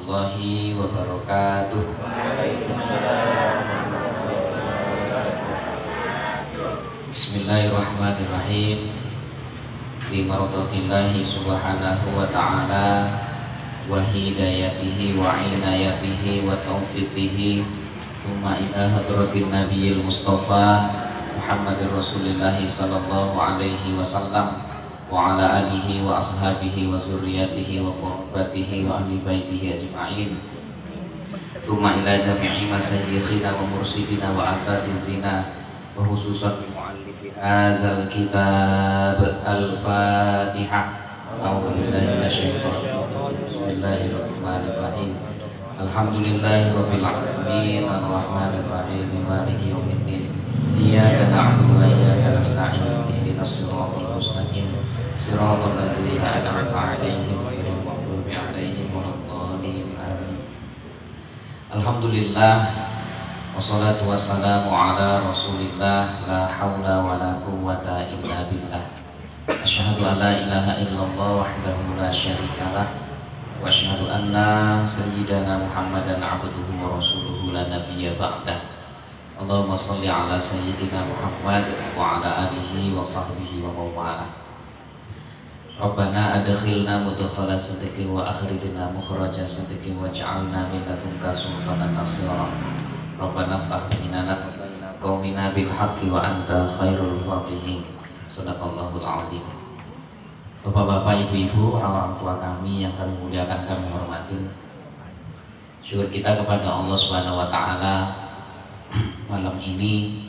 warahmatullahi wabarakatuh. Bismillahirrahmanirrahim. Bi maradatillahi subhanahu wa ta'ala wa hidayatihi wa inayatihi wa taufiqihi, summa ila hadratin nabiyil mustafa Muhammadir Rasulillahi sallallahu alaihi wasallam wa ala alihi wa ashabihi wa zurriyatihi wa qurbatihi wa ahli baitihi ajma'in, summa ila jami'i masyayikhina wa mursidina wa asatizina wa khususan mu'allifi hadzal kitab al-Fatihah. A'udzubillahi minasyaitonir rajim. Bismillahirrahmanirrahim. Alhamdulillahirabbil alamin arrahmanir rahim maliki yaumiddin. Iyyaka na'budu wa iyyaka nasta'in. Ihdinas siratal mustaqim. Siratal ladzina an'amta 'alaihim ghairil maghdubi 'alaihim waladdallin. Amin. Alhamdulillah wassalatu wassalamu ala Rasulillah, la haula wala quwwata illa billah. Asyhadu an la ilaha illallah wahdahu la syarikalah wa asyhadu anna sayyidana Muhammadan abduhu wa rasuluhu la nabiyya ba'dah. Allahumma shalli ala sayyidina Muhammad wa ala alihi wa sahbihi wa mawala. Rabbana adkhilna mudkhala sidqin wa akhrijna mukhraja sidqin waj'alna min ladunka sultanan nasira. Rabbana iftah bainana wa baina qaumina bil haqqi wa anta khairul fatihin. Shadaqallahul azim. Bapak-bapak, ibu-ibu, orang-orang tua kami yang kami muliakan, kami hormatin, syukur kita kepada Allah Subhanahu wa taala malam ini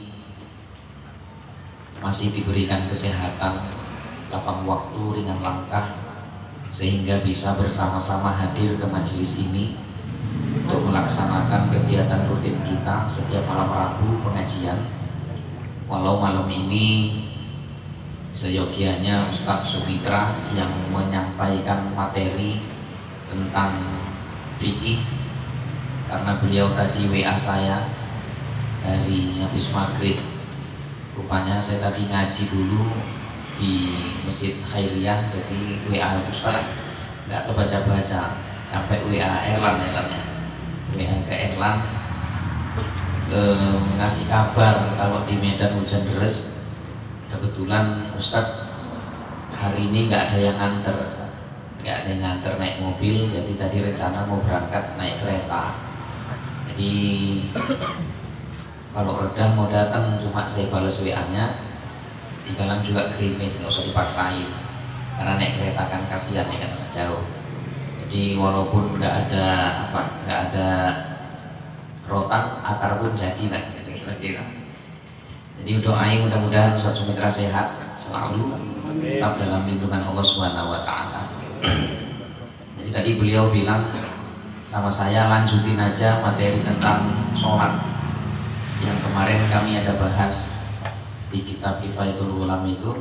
masih diberikan kesehatan, lapang waktu, ringan langkah, sehingga bisa bersama-sama hadir ke majelis ini untuk melaksanakan kegiatan rutin kita setiap malam Rabu pengajian. Walau malam ini seyogianya Ustadz Sumitra yang menyampaikan materi tentang fikih, karena beliau tadi WA saya dari habis maghrib. Rupanya saya tadi ngaji dulu di Masjid Khairiyah, jadi WA Ustadz nggak kebaca-baca, sampai WA Erlan WA ke Erlan ngasih kabar kalau di Medan hujan deras. Kebetulan Ustadz hari ini nggak ada yang nganter naik mobil, jadi tadi rencana mau berangkat naik kereta. Jadi kalau reda mau datang, cuma saya balas WA-nya, di dalam juga gerimis, nggak usah dipaksain, karena naik kereta kan kasihan ya, kan jauh. Jadi walaupun nggak ada rotan, akar pun jadi lah, kira-kira. Jadi doain mudah-mudahan Ustadz Sumitra sehat selalu, tetap dalam lindungan Allah Subhanahu wa taala. Jadi tadi beliau bilang sama saya, lanjutin aja materi tentang sholat yang kemarin kami ada bahas di kitab Kifayatul Ulam itu.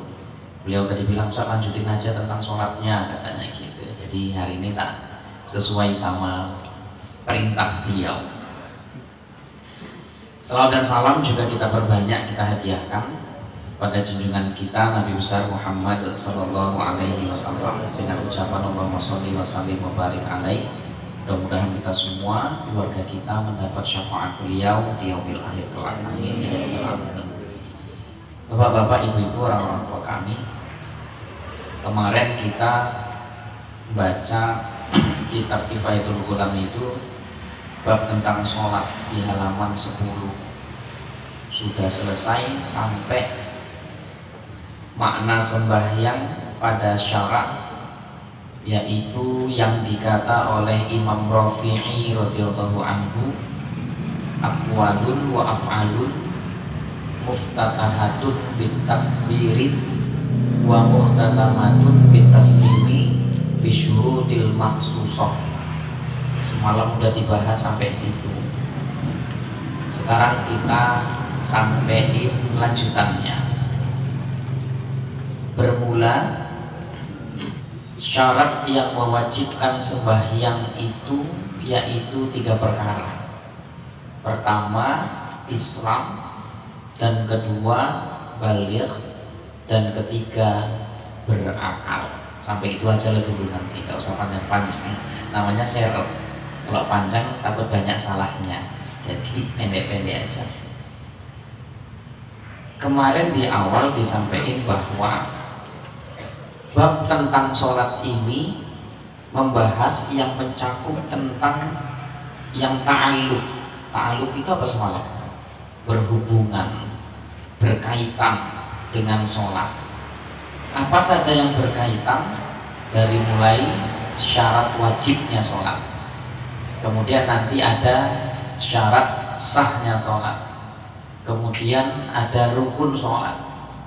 Beliau tadi bilang, Ustadz lanjutin aja tentang sholatnya, katanya gitu. Jadi hari ini tak sesuai sama perintah beliau. Salawat dan salam juga kita perbanyak, kita hadiahkan pada junjungan kita Nabi besar Muhammad sallallahu alaihi wasallam dengan ucapan Allahumma sholli wa sallim wa barik alaihi. Mudah-mudahan kita semua, keluarga kita mendapat syafaat beliau di yaumil akhir kelak. Amin ya rabbal alamin. Bapak-bapak, ibu-ibu, orang-orang tua kami, kemarin kita baca kitab Kifayatul Ulam itu bab tentang sholat di halaman 10. Sudah selesai sampai makna sembahyang pada syarak, yaitu yang dikata oleh Imam Rafi'i radhiyallahu anhu, aqwalun wa af'alun muftatahatun bitakbirin wa muhtatamatun bitaslimi bisyurutil makhsusah. Semalam udah dibahas sampai situ. Sekarang kita sampaiin lanjutannya. Bermula, syarat yang mewajibkan sembahyang itu yaitu 3 perkara. Pertama, Islam, dan kedua, baligh, dan ketiga, berakal. Sampai itu aja dulu, nanti nggak usah panjang-panjang, namanya syarat. Kalau panjang takut banyak salahnya, jadi pendek-pendek aja. Kemarin di awal disampaikan bahwa bab tentang sholat ini membahas yang mencakup tentang yang ta'alluq. Ta'alluq itu apa semalam? Berhubungan, berkaitan dengan sholat. Apa saja yang berkaitan, dari mulai syarat wajibnya sholat, kemudian nanti ada syarat sahnya sholat, kemudian ada rukun sholat,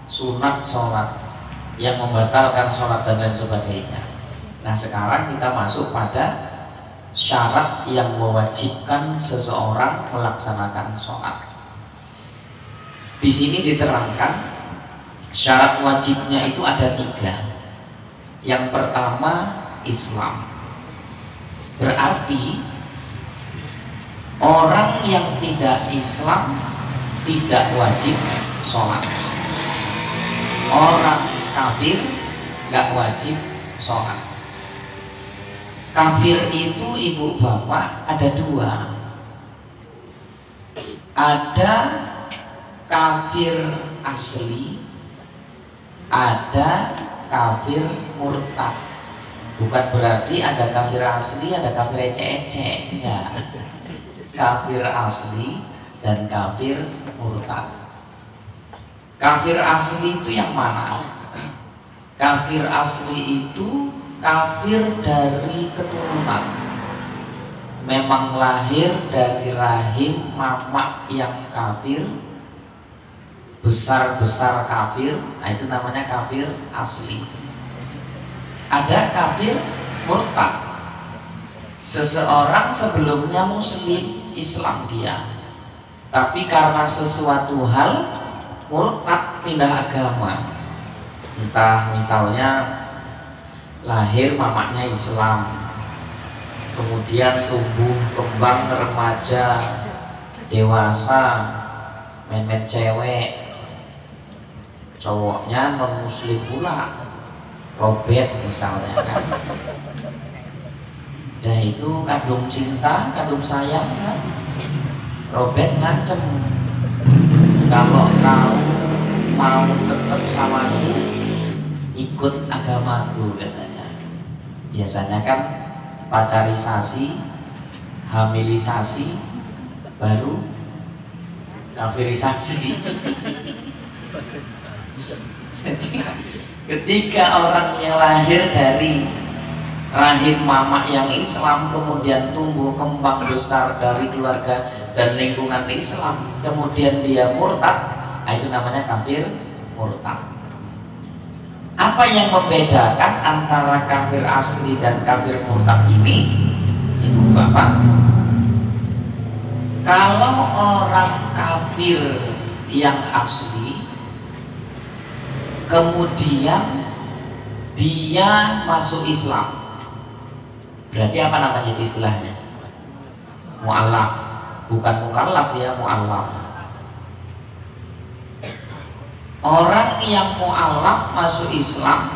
sunat sholat, yang membatalkan sholat dan lain sebagainya. Nah sekarang kita masuk pada syarat yang mewajibkan seseorang melaksanakan sholat. Di sini diterangkan syarat wajibnya itu ada 3. Yang pertama Islam, berarti orang yang tidak Islam tidak wajib sholat. Orang kafir nggak wajib sholat. Kafir itu ibu bapak ada 2. Ada kafir asli, ada kafir murtad. Bukan berarti ada kafir asli, ada kafir ecek-ecek. Enggak. Kafir asli dan kafir murtad. Kafir asli itu yang mana? Kafir asli itu kafir dari keturunan, memang lahir dari rahim mamak yang kafir, besar-besar kafir. Nah itu namanya kafir asli. Ada kafir murtad, seseorang sebelumnya muslim, Islam dia, tapi karena sesuatu hal murtad, pindah agama. Entah misalnya lahir mamaknya Islam, kemudian tumbuh kembang remaja dewasa main-main cewek, cowoknya non muslim pula, robet misalnya kan. Dah itu kadung cinta, kadung sayang kan, robet ngancem, kalau kau mau tetap sama aku, ikut agamaku katanya. Biasanya kan pacarisasi, hamilisasi, baru kafirisasi. Jadi ketika orang yang lahir dari rahim mamak yang Islam, kemudian tumbuh kembang besar dari keluarga dan lingkungan Islam, kemudian dia murtad, nah itu namanya kafir murtad. Apa yang membedakan antara kafir asli dan kafir murtad ini, ibu bapak? Kalau orang kafir yang asli kemudian dia masuk Islam, berarti apa namanya itu istilahnya? Mu'allaf, bukan mukallaf ya, mu'allaf. Orang yang mu'allaf masuk Islam,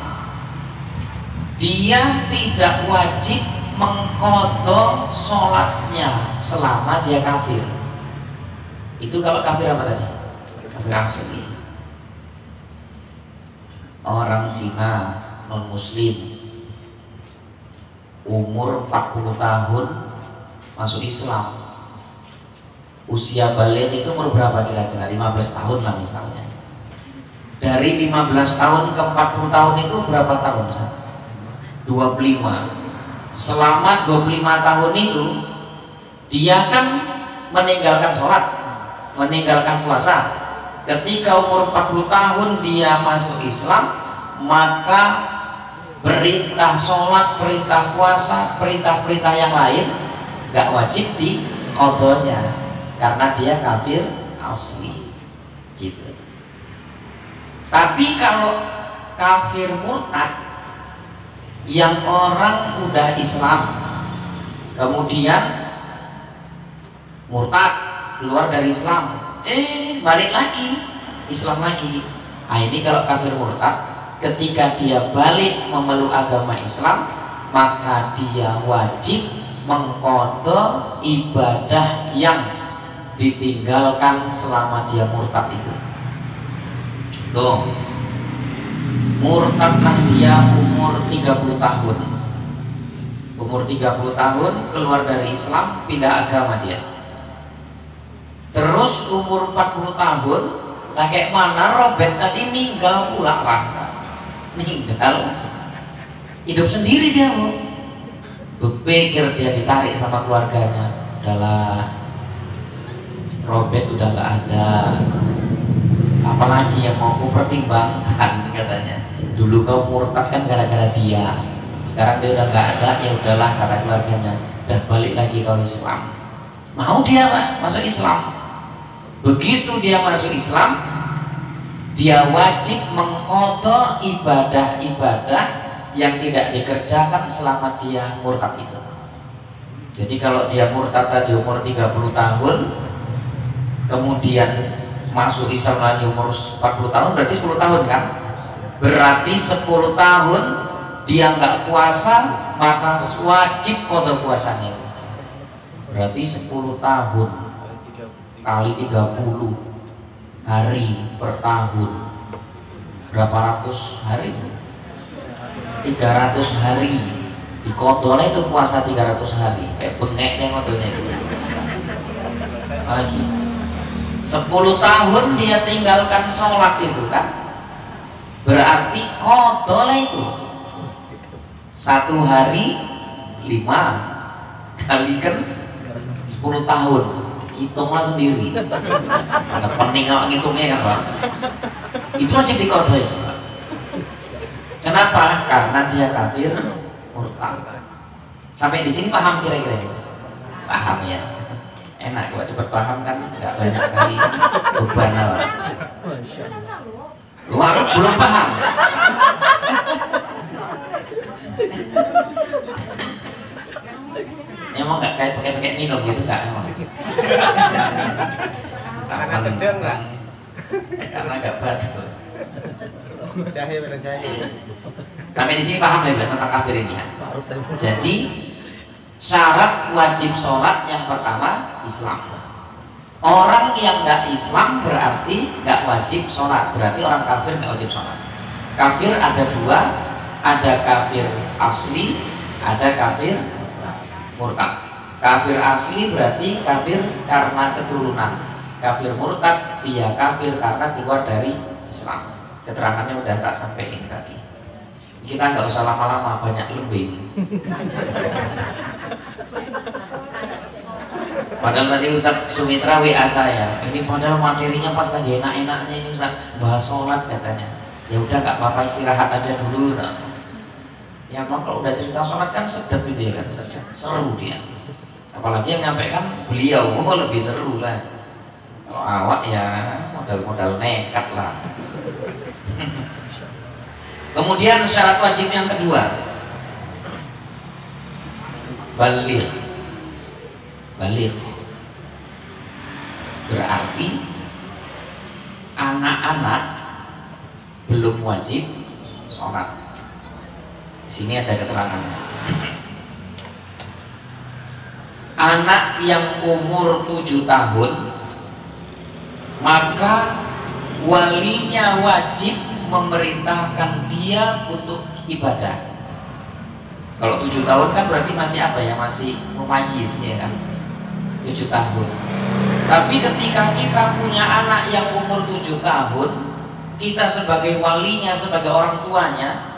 dia tidak wajib mengqadha sholatnya selama dia kafir. Itu kalau kafir apa tadi? Kafir asli. Orang Cina non muslim umur 40 tahun masuk Islam, usia balik itu umur berapa kira-kira? 15 tahun lah misalnya. Dari 15 tahun ke 40 tahun itu berapa tahun? 25. Selama 25 tahun itu dia kan meninggalkan sholat, meninggalkan puasa. Ketika umur 40 tahun dia masuk Islam, maka perintah sholat, perintah puasa, perintah-perintah yang lain gak wajib di qadanya karena dia kafir asli gitu. Tapi kalau kafir murtad yang orang udah Islam kemudian murtad, keluar dari Islam, balik lagi Islam lagi. Nah ini kalau kafir murtad, ketika dia balik memeluk agama Islam, maka dia wajib mengqadha ibadah yang ditinggalkan selama dia murtad itu. Contoh, murtadlah dia umur 30 tahun. Umur 30 tahun keluar dari Islam, pindah agama dia. Terus umur 40 tahun, nah kayak mana Robert tadi ninggal pula lah. Ninggal, hidup sendiri dia mau. Berpikir dia ditarik sama keluarganya, udahlah Robert udah nggak ada, apalagi yang mau ku pertimbangkan katanya. Dulu kau murtad kan gara-gara dia, sekarang dia udah nggak ada, ya udahlah kata keluarganya, udah balik lagi kau Islam. Mau dia Pak, masuk Islam. Begitu dia masuk Islam, dia wajib mengqadha ibadah-ibadah yang tidak dikerjakan selama dia murtad itu. Jadi kalau dia murtad tadi umur 30 tahun, kemudian masuk Islam lagi umur 40 tahun, berarti 10 tahun kan? Berarti 10 tahun dia nggak puasa, maka wajib qadha puasanya. Berarti 10 tahun kali 30 hari per tahun, berapa ratus hari? 300 hari. Di qadha itu puasa 300 hari. Kayak bengeknya qadhanya itu. Lagi 10 tahun dia tinggalkan sholat itu kan, berarti qadha itu 1 hari 5 kalikan 10 tahun, hitunglah sendiri. Ada pening kalau ngitungnya kan Pak. Itu wajib diqadha ya. Kenapa? Karena dia kafir murtad. Sampai di sini paham kira-kira? Paham ya. Enak kalau cepat paham kan, nggak banyak kali beban apa. Luar belum paham. Emang nggak kayak pakai minum gitu nggak emang? Karena cedeng nggak? Karena nggak batul. Jahe. Sampai di sini paham ya tentang kafir ini ya. Jadi syarat wajib sholat yang pertama Islam. Orang yang nggak Islam berarti nggak wajib sholat, berarti orang kafir nggak wajib sholat. Kafir ada dua, ada kafir asli, ada kafir murtad. Kafir asli berarti kafir karena keturunan. Kafir murtad dia kafir karena keluar dari Islam. Keterangannya udah tak sampaikan tadi. Kita nggak usah lama-lama, banyak lembing. Padahal tadi Ustaz Sumitra WA saya, ini padahal materinya pas lagi enak-enaknya ini Ustaz bahas sholat katanya. Ya udah nggak apa-apa, istirahat aja dulu. Nah. Ya emang kalau udah cerita sholat kan sedap gitu ya kan, seru dia. Apalagi yang nyampaikan beliau, lebih seru lah. Kalau awak ya modal-modal nekat lah. Kemudian syarat wajib yang kedua, baligh. Berarti anak-anak belum wajib sholat. Di sini ada keterangannya. Anak yang umur 7 tahun, maka walinya wajib memerintahkan dia untuk ibadah. Kalau 7 tahun kan berarti masih apa ya, masih mumayyiz ya kan, 7 tahun. Tapi ketika kita punya anak yang umur 7 tahun, kita sebagai walinya, sebagai orang tuanya,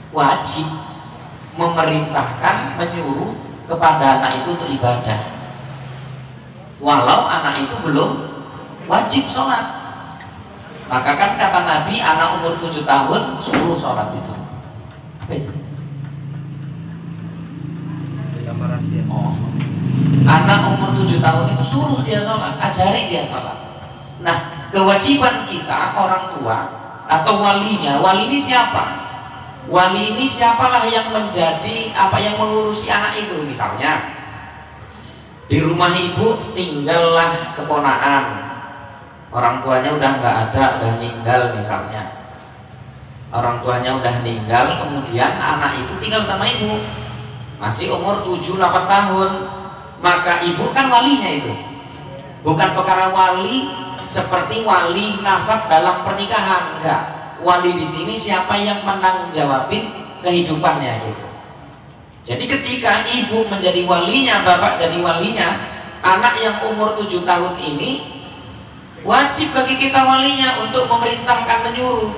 wajib memerintahkan, menyuruh kepada anak itu untuk ibadah, walau anak itu belum wajib sholat. Maka kan kata Nabi, anak umur 7 tahun suruh sholat itu. Apa itu? Oh. Anak umur 7 tahun itu suruh dia sholat, ajari dia sholat. Nah, kewajiban kita orang tua atau walinya, wali ini siapa? Wali ini siapalah yang menjadi yang mengurusi anak itu. Misalnya di rumah ibu tinggallah keponakan, orang tuanya udah nggak ada, udah meninggal misalnya. Orang tuanya udah meninggal, kemudian anak itu tinggal sama ibu. masih umur 7-8 tahun, maka ibu kan walinya itu. Bukan perkara wali seperti wali nasab dalam pernikahan, enggak. Wali di sini siapa yang menanggung jawabin kehidupannya gitu. Jadi ketika ibu menjadi walinya, bapak jadi walinya, anak yang umur 7 tahun ini wajib bagi kita walinya untuk memerintahkan, menyuruh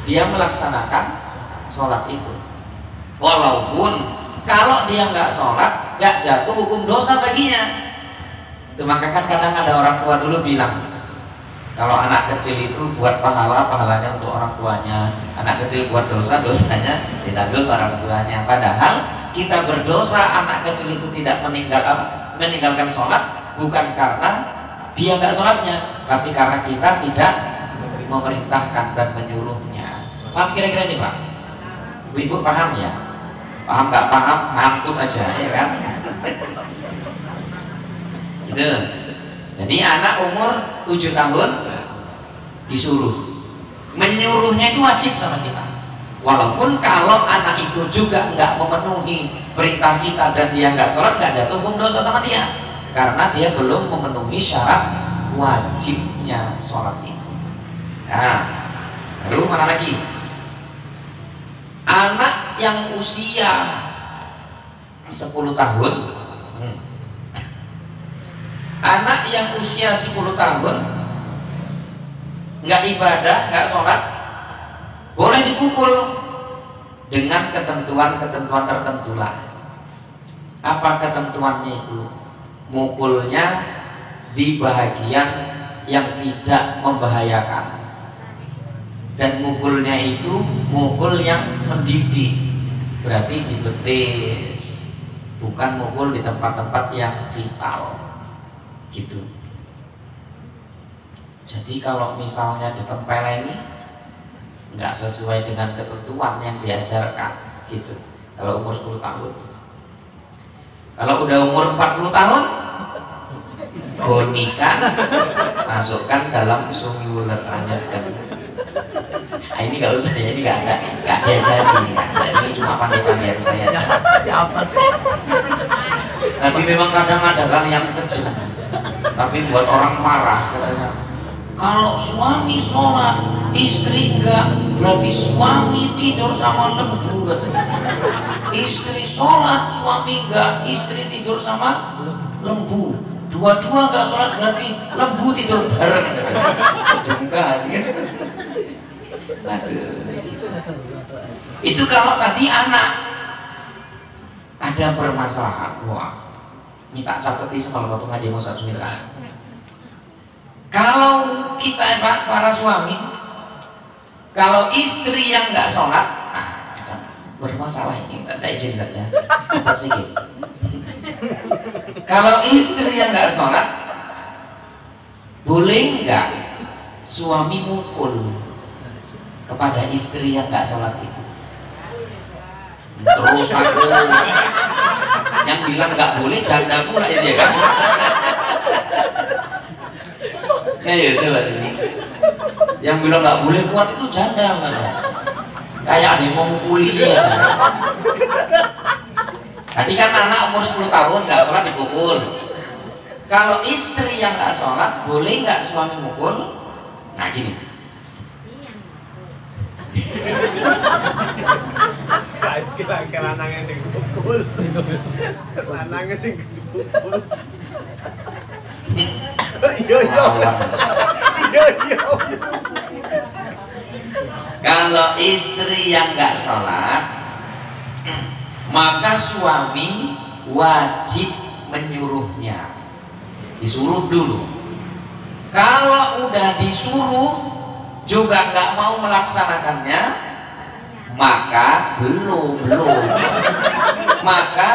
dia melaksanakan sholat itu. Walaupun kalau dia nggak sholat, nggak jatuh hukum dosa baginya. Itu maka kan kadang ada orang tua dulu bilang, kalau anak kecil itu buat pahala, pahalanya untuk orang tuanya. Anak kecil buat dosa, dosanya ditanggung orang tuanya. Padahal kita berdosa anak kecil itu tidak meninggalkan sholat bukan karena dia nggak sholatnya, tapi karena kita tidak memerintahkan dan menyuruhnya. Paham kira-kira ini Pak? Ibu paham ya? Paham nggak paham? Ngantuk aja ya kan? Gitu. Jadi anak umur 7 tahun disuruh, menyuruhnya itu wajib sama kita. Walaupun kalau anak itu juga nggak memenuhi perintah kita dan dia nggak sholat, nggak jatuh hukum dosa sama dia, karena dia belum memenuhi syarat wajibnya sholat itu. Nah, baru mana lagi? Anak yang usia 10 tahun, anak yang usia 10 tahun nggak ibadah, nggak sholat, boleh dipukul dengan ketentuan-ketentuan tertentu lah. Apa ketentuannya itu? Mukulnya di bahagian yang tidak membahayakan, dan mukulnya itu mukul yang mendidik, berarti di betis, bukan mukul di tempat-tempat yang vital gitu. Jadi kalau misalnya ditempeleni nggak sesuai dengan ketentuan yang diajarkan gitu, kalau umur 10 tahun. Kalau udah umur 40 tahun, gonikan, masukkan dalam sungai ular, lanjutkan. Nah, ini nggak usah ya, ini nggak diajari, ini cuma pandai-pandaian saya aja. Tapi memang kadang ada kan yang kejam, tapi buat orang marah katanya. Kalau suami sholat, istri enggak, berarti suami tidur sama lembu katanya. Istri sholat, suami enggak, istri tidur sama lembu. Dua-dua enggak sholat, berarti lembu tidur bareng. Jengkal gitu. Aduh. Itu kalau tadi anak ada permasalahan, wah, ini tak catat di semalam waktu ngaji Musa Sumitra. Kalau kita para suami, kalau istri yang nggak sholat, nah, itu bermasalah ini, tak izin saja. Cepat sedikit. Kalau istri yang nggak sholat, boleh nggak suami mukul kepada istri yang nggak sholat itu? Terus aku yang bilang nggak boleh janda pula ya dia kan? Ya coba ini. Yang bilang nggak boleh kuat itu janda kan? Kayak ada yang mau mukuli ya. Tadi kan anak umur 10 tahun nggak sholat dipukul. Kalau istri yang nggak sholat boleh nggak suami mukul? Nah gini. Saya kira lanangnya dipukul, lanangnya sih dipukul. Iya. Kalau istri yang nggak sholat, maka suami wajib menyuruhnya, disuruh dulu. Kalau udah disuruh juga nggak mau melaksanakannya, maka belum, maka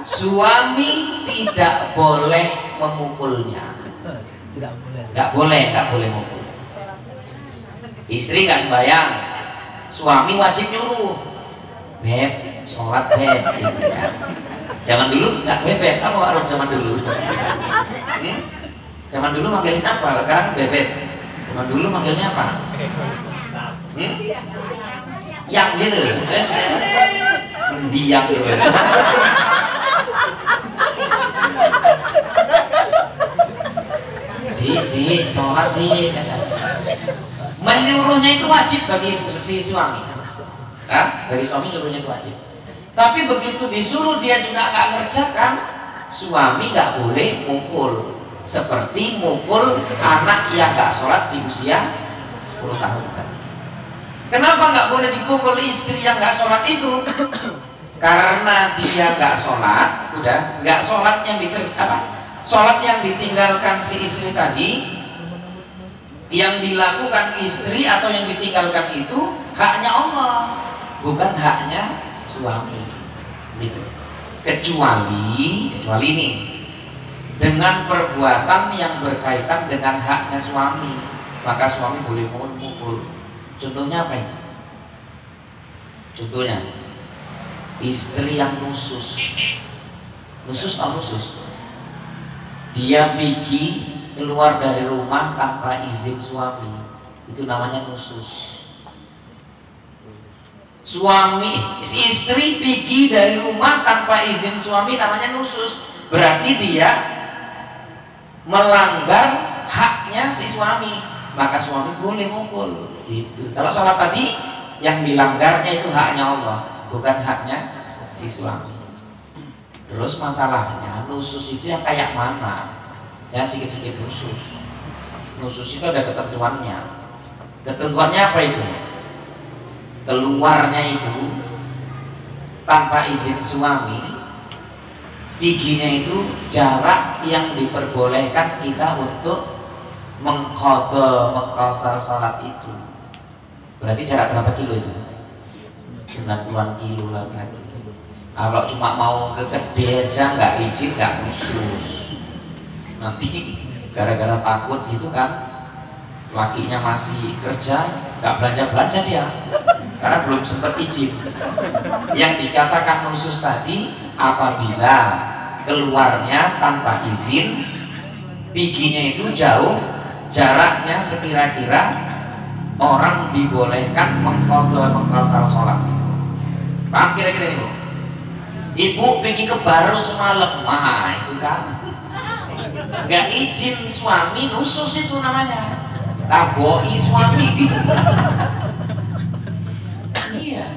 suami tidak boleh memukulnya. Nggak boleh mukul. Istri nggak sembahyang, suami wajib nyuruh, beb, sholat beb, gitu ya. Zaman dulu nggak bebek, apa Arab zaman dulu? Zaman dulu manggilnya apa? Kalau sekarang bebek. Zaman dulu manggilnya apa? Yang gitu, mendiam dulu. Dik, sholat dik. Menyuruhnya itu wajib bagi si suami. Bagi suami nyuruhnya itu wajib. Tapi begitu disuruh dia juga nggak ngerjakan, suami nggak boleh mukul. Seperti mukul anak yang nggak sholat di usia 10 tahun tadi. Kenapa nggak boleh dipukul istri yang nggak sholat itu? Karena dia nggak sholat, udah nggak sholat yang sholat yang ditinggalkan si istri tadi, yang dilakukan istri atau yang ditinggalkan itu haknya Allah, bukan haknya suami, gitu. Kecuali ini dengan perbuatan yang berkaitan dengan haknya suami, maka suami boleh mukul. Contohnya apa ini? Contohnya istri yang nusus atau nusus, dia pergi keluar dari rumah tanpa izin suami, itu namanya nusus. Istri pergi dari rumah tanpa izin suami namanya nusus, berarti dia melanggar haknya si suami, maka suami boleh mukul gitu. Kalau sholat tadi yang dilanggarnya itu haknya Allah, bukan haknya si suami. Terus masalahnya nusus itu yang kayak mana? Jangan sikit-sikit nusus. Nusus itu ada ketentuannya. Ketentuannya apa itu? Keluarnya itu tanpa izin suami, giginya itu jarak yang diperbolehkan kita untuk mengqasar salat itu. Berarti jarak berapa kilo itu? 90-an kilo lah berarti. Kalau cuma mau ke gede aja nggak izin, nggak nusus, nanti gara-gara takut gitu kan, lakinya masih kerja nggak belanja dia karena belum sempat izin. Yang dikatakan nusus tadi apabila keluarnya tanpa izin, piginya itu jauh, jaraknya sekira-kira orang dibolehkan mengqasar sholat. Paham kira-kira ini Bu? Ibu pergi ke baru semalam, itu kan nggak izin suami, nusus itu namanya, taboi suami gitu. Iya,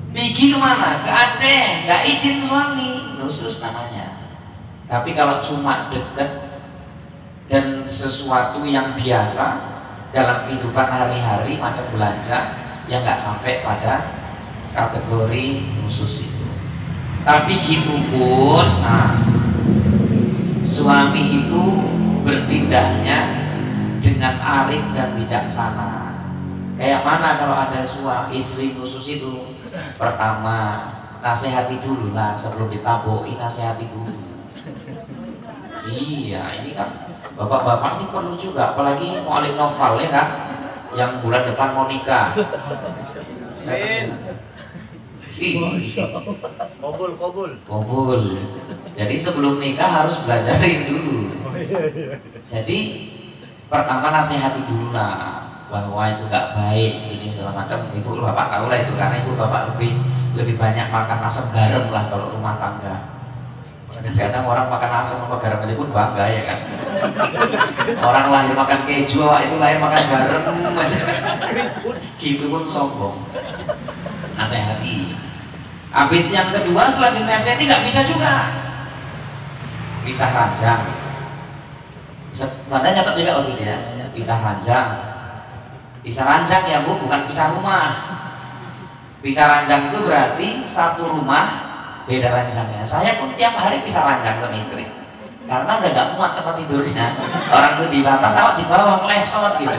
pergi kemana? Ke Aceh, nggak izin suami, nusus namanya. Tapi kalau cuma deket dan sesuatu yang biasa dalam kehidupan hari-hari macam belanja, yang nggak sampai pada kategori nusus itu. Tapi gitu pun, suami itu bertindaknya dengan arif dan bijaksana. Kayak mana kalau ada istri khusus itu? Pertama, nasihati dulu lah sebelum ditaboi, nasihati dulu. Iya, ini kan bapak-bapak ini perlu juga, apalagi mu'alif novel ya kan, yang bulan depan mau nikah. Kobul. Jadi sebelum nikah harus belajarin dulu. Jadi pertama nasihati dulu lah bahwa itu gak baik segini segala macam. Ibu bapak tahu lah itu, karena ibu bapak lebih banyak makan asam garam lah kalau rumah tangga. Kadang-kadang orang makan asam sama garam aja pun bangga ya kan. Orang lahir makan keju, itu lahir makan garam aja. Gitu pun sombong. Nasihati. Habis yang kedua setelah dinasihati nggak bisa juga, pisah ranjang. Padahal nyatet juga waktu itu ya, pisah ranjang. Pisah ranjang ya Bu, bukan pisah rumah. Pisah ranjang itu berarti satu rumah beda ranjangnya. Saya pun tiap hari pisah ranjang sama istri, karena udah gak muat tempat tidurnya. Orang tuh di atas, awak di bawah, ngeles awak gitu.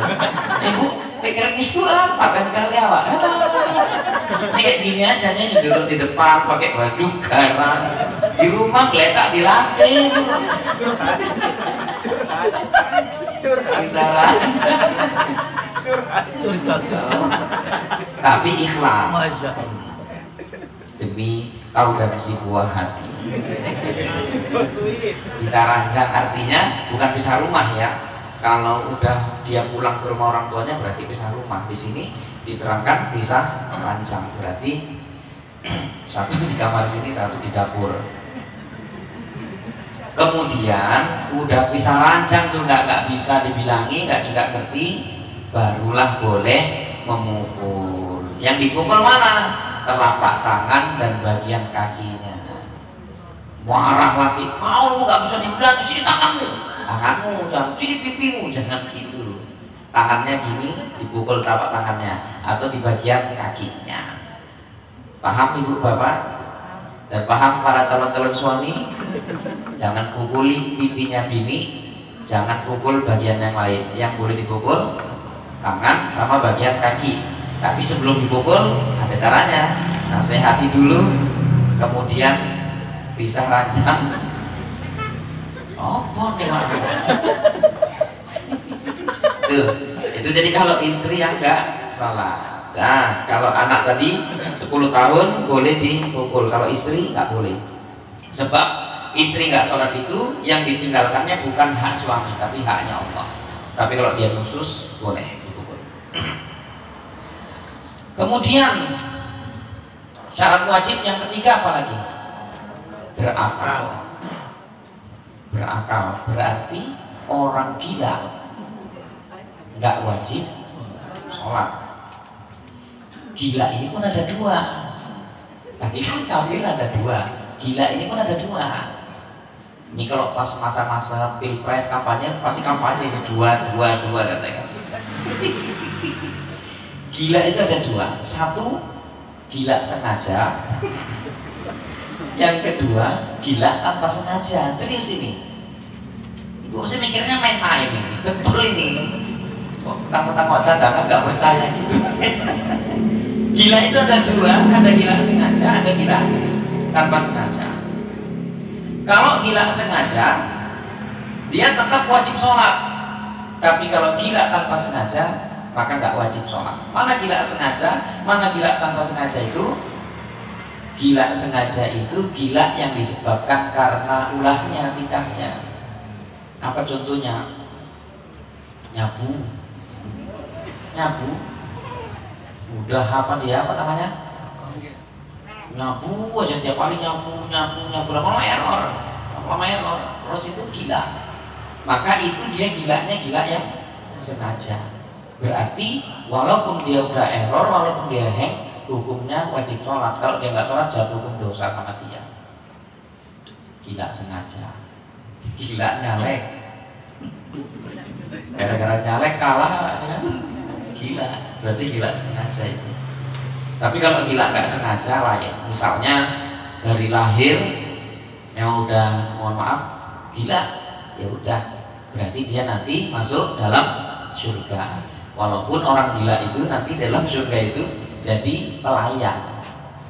Ibu pikiran ibu apa kan kali awak? Ini kayak gini aja nih, duduk di depan pakai baju garang, di rumah geletak di lantai. Curhat. Tapi ikhlas demi tahu dan si buah hati. Bisa ranjang artinya bukan bisa rumah ya. Kalau udah dia pulang ke rumah orang tuanya berarti bisa rumah. Di sini diterangkan bisa ranjang, berarti satu di kamar sini, satu di dapur. Kemudian udah bisa rancang tuh nggak bisa dibilangi, nggak juga ngerti, barulah boleh memukul. Yang dipukul mana? Telapak tangan dan bagian kakinya. Marah lagi, mau nggak bisa dibilangi, sini tanganmu, jangan sini pipimu, jangan gitu. Tangannya gini, dipukul telapak tangannya atau di bagian kakinya. Paham ibu bapak? Dan paham para calon-calon suami? Jangan pukuli pipinya bini, jangan pukul bagian yang lain. Yang boleh dipukul tangan sama bagian kaki. Tapi sebelum dipukul ada caranya. Nasihati dulu, kemudian pisah rancang. Apa nih Mak? Tuh, itu jadi kalau istri yang enggak salah. Nah, kalau anak tadi 10 tahun boleh dipukul, kalau istri nggak boleh. Sebab istri nggak sholat itu yang ditinggalkannya bukan hak suami, tapi haknya Allah. Tapi kalau dia khusus boleh dipukul. Kemudian syarat wajib yang ketiga apa lagi? Berakal. Berakal berarti orang gila nggak wajib sholat. Gila ini pun ada dua. Tadi kan kafir ada dua, gila ini pun ada dua. Ini kalau pas masa-masa pilpres kampanye, pasti kampanye ini dua katanya. Gila itu ada dua. Satu, gila sengaja. Yang kedua, gila tanpa sengaja. Serius ini. Ibu mesti mikirnya main-main ini. Betul ini. Kok tamu-tamu cadangan nggak percaya gitu. Gila itu ada dua, ada gila sengaja, ada gila tanpa sengaja. Kalau gila sengaja, dia tetap wajib sholat. Tapi kalau gila tanpa sengaja, maka nggak wajib sholat. Mana gila sengaja, mana gila tanpa sengaja itu? Gila sengaja itu gila yang disebabkan karena ulahnya, nikahnya. Apa contohnya? Nyabu. Udah apa dia, apa namanya? Nyabu aja tiap kali nyabu lama error. Terus itu gila. Maka itu dia gilanya gila yang sengaja. Berarti walaupun dia udah error, walaupun dia hang, hukumnya wajib sholat. Kalau dia nggak sholat jatuh hukum dosa sama dia. Gila sengaja. Gila nyalek. Gara-gara nyalek kalah kan? Gila, berarti gila sengaja itu. Tapi kalau gila nggak sengaja lah ya, misalnya dari lahir yang udah mohon maaf gila, ya udah berarti dia nanti masuk dalam surga. Walaupun orang gila itu nanti dalam surga itu jadi pelayan.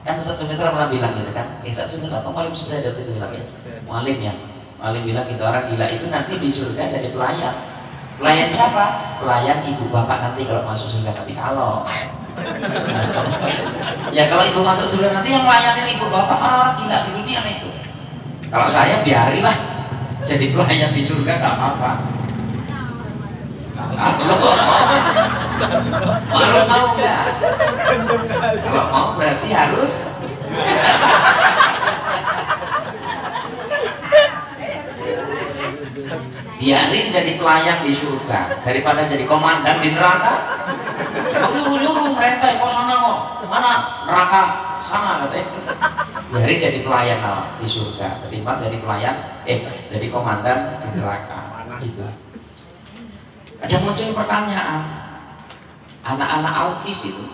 Kan Ustaz Sumitro pernah bilang gitu kan? Ustaz Sumitro atau Malim Subrajat itu bilang ya? Malim ya. Malim bilang gitu, orang gila itu nanti di surga jadi pelayan. Pelayan siapa? Pelayan ibu bapak nanti kalau masuk surga. Tapi kalau ya kalau ibu masuk surga nanti yang melayanin ibu bapak orang gila di dunia itu. Kalau saya biarilah jadi pelayan di surga nggak apa-apa. Kalau mau nggak? Kalau mau berarti harus. Biarin jadi pelayan di surga daripada jadi komandan di neraka. Nyuruh mereka kok sana kok mana neraka sana katanya. Biarin jadi pelayan di surga ketimbang jadi pelayan jadi komandan di neraka. Gitu. Ada muncul pertanyaan, anak-anak autis itu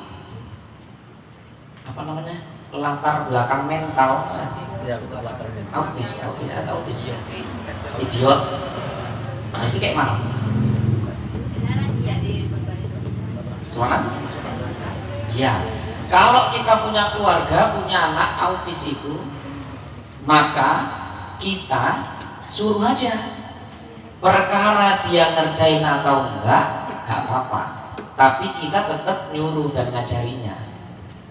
apa namanya, latar belakang mental ya, betul, latar mental. autis ya, idiot. Nah itu kayak mana? Gimana? Ya, kalau kita punya keluarga, punya anak autis itu, maka kita suruh aja. Perkara dia ngerjain atau enggak apa-apa. Tapi kita tetap nyuruh dan ngajarinya,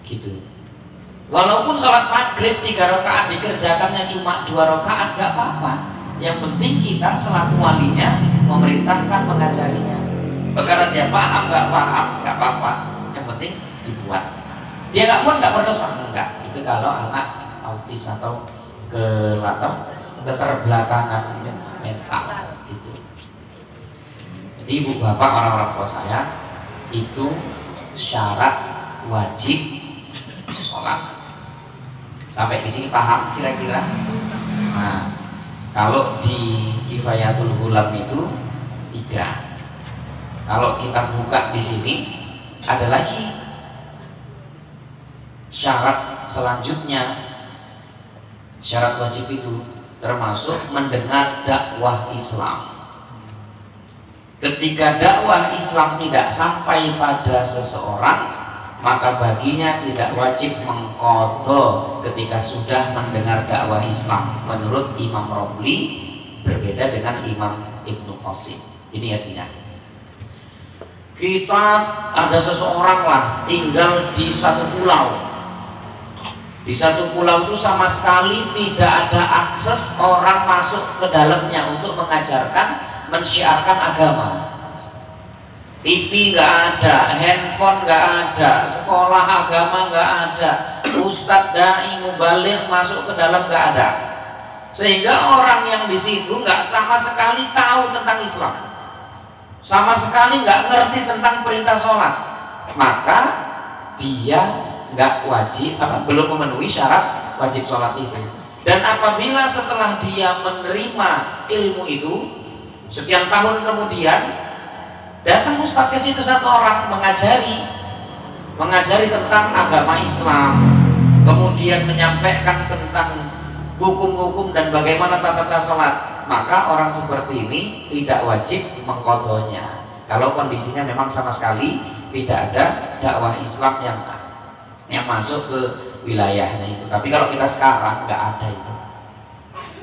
gitu. Walaupun sholat maghrib 3 rakaat dikerjakannya cuma 2 rakaat, enggak apa-apa. Yang penting kita selaku walinya memerintahkan mengajarinya. Perkara dia paham nggak apa-apa. Yang penting dibuat. Dia nggak buat nggak berdosa, enggak. Itu kalau anak autis atau ke latar keterbelakangan mental gitu. Jadi ibu bapak orang-orang tua saya itu syarat wajib sholat. Sampai di sini paham kira-kira? Nah, kalau di Kifayatul Ghulam itu 3. Kalau kita buka di sini ada lagi syarat selanjutnya. Syarat wajib itu termasuk mendengar dakwah Islam. Ketika dakwah Islam tidak sampai pada seseorang, maka baginya tidak wajib mengqadha ketika sudah mendengar dakwah Islam. Menurut Imam Romli berbeda dengan Imam Ibnu Qasim. Ini artinya kita ada seseorang lah tinggal di satu pulau. Di satu pulau itu sama sekali tidak ada akses orang masuk ke dalamnya untuk mengajarkan, mensyiarkan agama. TV nggak ada, handphone nggak ada, sekolah agama nggak ada, ustadz dai mubaligh masuk ke dalam nggak ada. Sehingga orang yang di situ nggak sama sekali tahu tentang Islam, sama sekali nggak ngerti tentang perintah sholat, maka dia nggak wajib, belum memenuhi syarat wajib sholat itu. Dan apabila setelah dia menerima ilmu itu sekian tahun kemudian datang ustadz ke situ satu orang mengajari tentang agama Islam, kemudian menyampaikan tentang hukum-hukum dan bagaimana tata cara sholat, maka orang seperti ini tidak wajib mengqadhanya kalau kondisinya memang sama sekali tidak ada dakwah Islam yang masuk ke wilayahnya itu. Tapi kalau kita sekarang nggak ada itu,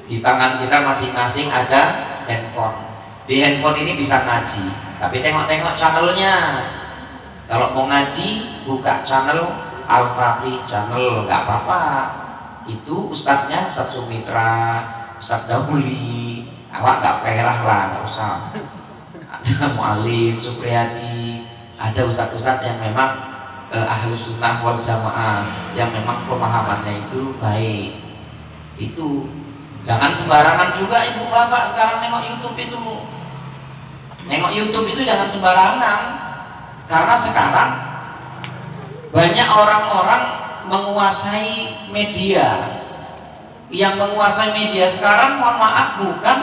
di tangan kita masing-masing ada handphone. Di handphone ini bisa ngaji, tapi tengok-tengok channelnya. Kalau mau ngaji buka channel Al-Faqih channel, nggak apa-apa. Itu ustadznya Ustadz Sumitra, Ustadz Dahuli, awak nggak perah lah, nggak usah. Ada Mu'alim, Supriyadi, ada ustadz-ustadz yang memang Ahlus Sunnah wal Jamaah, yang memang pemahamannya itu baik. Itu jangan sembarangan juga ibu bapak sekarang nengok YouTube itu. Nengok YouTube itu jangan sembarangan, karena sekarang banyak orang-orang menguasai media. Yang menguasai media sekarang, mohon maaf, bukan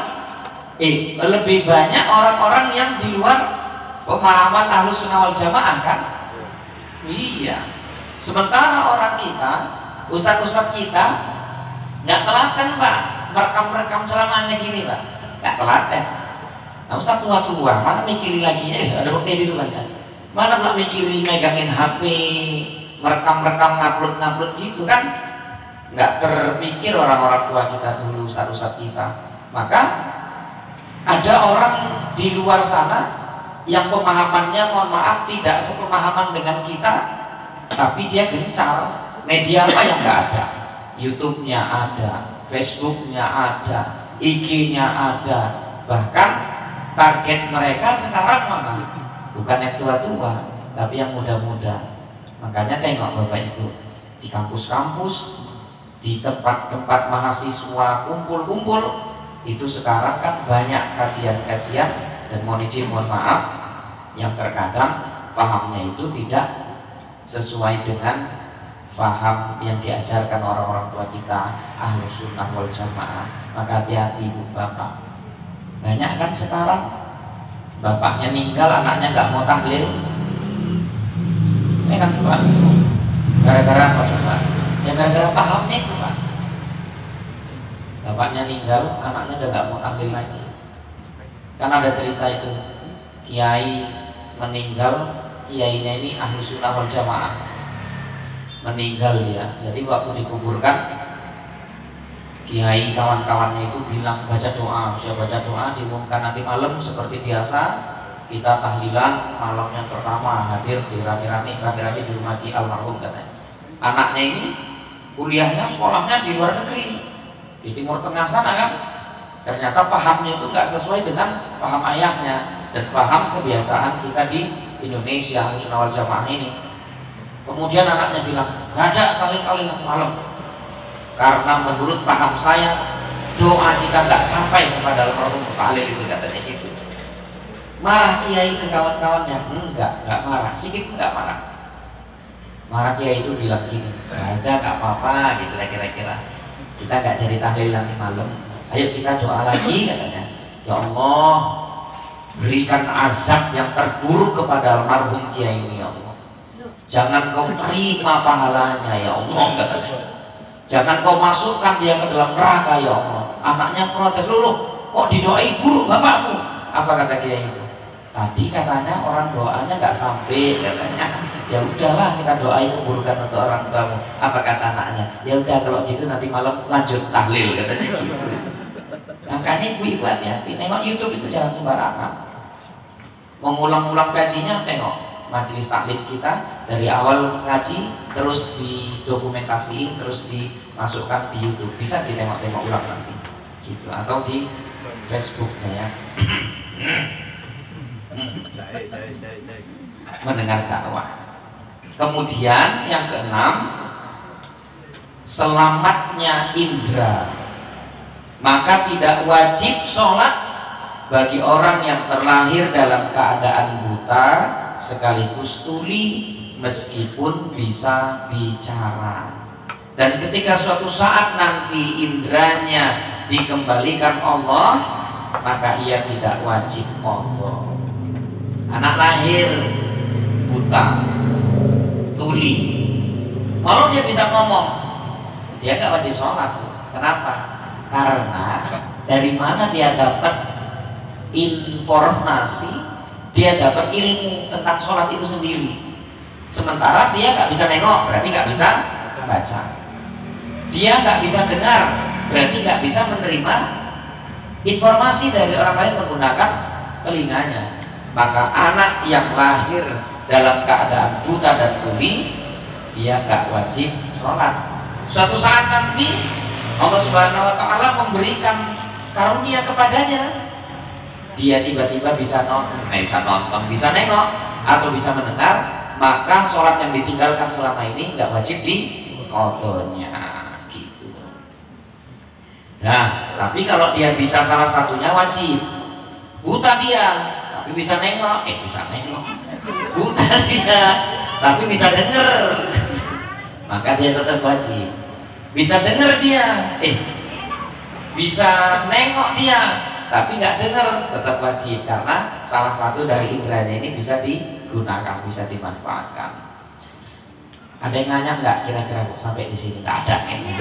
lebih banyak orang-orang yang di luar pemahaman Ahlus Sunnah wal Jamaah kan? Iya. Sementara orang kita, ustadz-ustadz kita nggak telaten pak, merekam ceramahnya gini pak, nggak telaten. Nah ustadz tua-tua mana mikirin lagi ada bukti di rumah kan? Mana pula mikirin megangin HP, merekam ngupload gitu kan? Nggak terpikir orang-orang tua kita dulu, ustadz kita. Maka ada orang di luar sana yang pemahamannya mohon maaf tidak sepemahaman dengan kita, tapi dia gencar. Media apa yang nggak ada? YouTube-nya ada, Facebook-nya ada, IG-nya ada. Bahkan target mereka sekarang mana? Bukan yang tua-tua, tapi yang muda-muda. Makanya tengok Bapak Ibu, di kampus-kampus, di tempat-tempat mahasiswa kumpul-kumpul, itu sekarang kan banyak kajian-kajian. Dan mohon maaf, yang terkadang pahamnya itu tidak sesuai dengan paham yang diajarkan orang-orang tua kita Ahlus Sunnah wal Jamaah. Maka hati-hati ibu bapak. Banyak kan sekarang bapaknya meninggal, anaknya nggak mau tahlil. Ini kan Pak, gara-gara apa Pak? Ya gara-gara pahamnya itu Pak. Bapaknya meninggal, anaknya udah nggak mau tahlil lagi. Kan ada cerita itu, kiai meninggal, kiainya ini Ahlus Sunnah wal Jamaah, meninggal dia. Jadi waktu dikuburkan, kiai kawan-kawannya itu bilang baca doa. Saya baca doa, diumumkan nanti malam seperti biasa kita tahlilan malam yang pertama, hadir di rame-rame di rumah di almarhum katanya. Anaknya ini kuliahnya, sekolahnya di luar negeri, di Timur Tengah sana kan. Ternyata pahamnya itu nggak sesuai dengan paham ayahnya dan paham kebiasaan kita di Indonesia Ahlus Sunnah wal Jamaah ini. Kemudian anaknya bilang, gak ada kali-kali nanti malam, karena menurut paham saya doa kita nggak sampai kepada almarhum tahlil itu katanya gitu. Marah kiai itu kawan-kawannya? Enggak marah, sedikit enggak marah. Marah kiai itu bilang gini, nggak apa-apa gitu kira-kira. Kita nggak jadi tahlil nanti malam. Ayo kita doa lagi katanya. Ya Allah, berikan azab yang terburuk kepada almarhum kiai ini ya Allah. Jangan kau terima pahalanya ya Allah katanya. Jangan kau masukkan dia ke dalam neraka ya Allah. Anaknya protes, luluh kok didoai buruk bapakku. Apa kata kiai itu? Tadi katanya orang doanya nggak sampai katanya. Ya udahlah kita doai keburukan untuk orang tuamu. Apa kata anaknya? Ya udah kalau gitu nanti malam lanjut tahlil katanya gitu. Makanya ibu-ibu hati-hati, nengok YouTube itu jangan sembarangan. Mengulang-ulang kajinya, tengok majelis taklim kita dari awal ngaji terus didokumentasiin, terus dimasukkan di YouTube. Bisa ditengok-tengok ulang nanti, gitu. Atau di Facebooknya ya. Mendengar dakwah. Kemudian yang keenam, selamatnya indera. Maka tidak wajib sholat bagi orang yang terlahir dalam keadaan buta sekaligus tuli meskipun bisa bicara. Dan ketika suatu saat nanti indranya dikembalikan Allah, maka ia tidak wajib qadha. Anak lahir buta, tuli, kalau dia bisa ngomong, dia nggak wajib sholat. Kenapa? Karena dari mana dia dapat informasi, dia dapat ilmu tentang sholat itu sendiri. Sementara dia nggak bisa nengok, berarti nggak bisa baca. Dia nggak bisa dengar, berarti nggak bisa menerima informasi dari orang lain menggunakan telinganya. Maka anak yang lahir dalam keadaan buta dan tuli, dia nggak wajib sholat. Suatu saat nanti Allah Subhanahu wa Ta'ala memberikan karunia kepadanya, dia tiba-tiba bisa nonton, bisa nengok, atau bisa mendengar, maka sholat yang ditinggalkan selama ini nggak wajib di qadhanya, gitu. Nah, tapi kalau dia bisa salah satunya wajib. Buta dia, tapi bisa nengok, buta dia, tapi bisa denger, maka dia tetap wajib. Bisa denger dia, bisa nengok dia, tapi nggak denger, tetap wajib karena salah satu dari indranya ini bisa digunakan, bisa dimanfaatkan. Ada yang nanya nggak kira-kira Bu sampai di sini? Nggak ada kayaknya.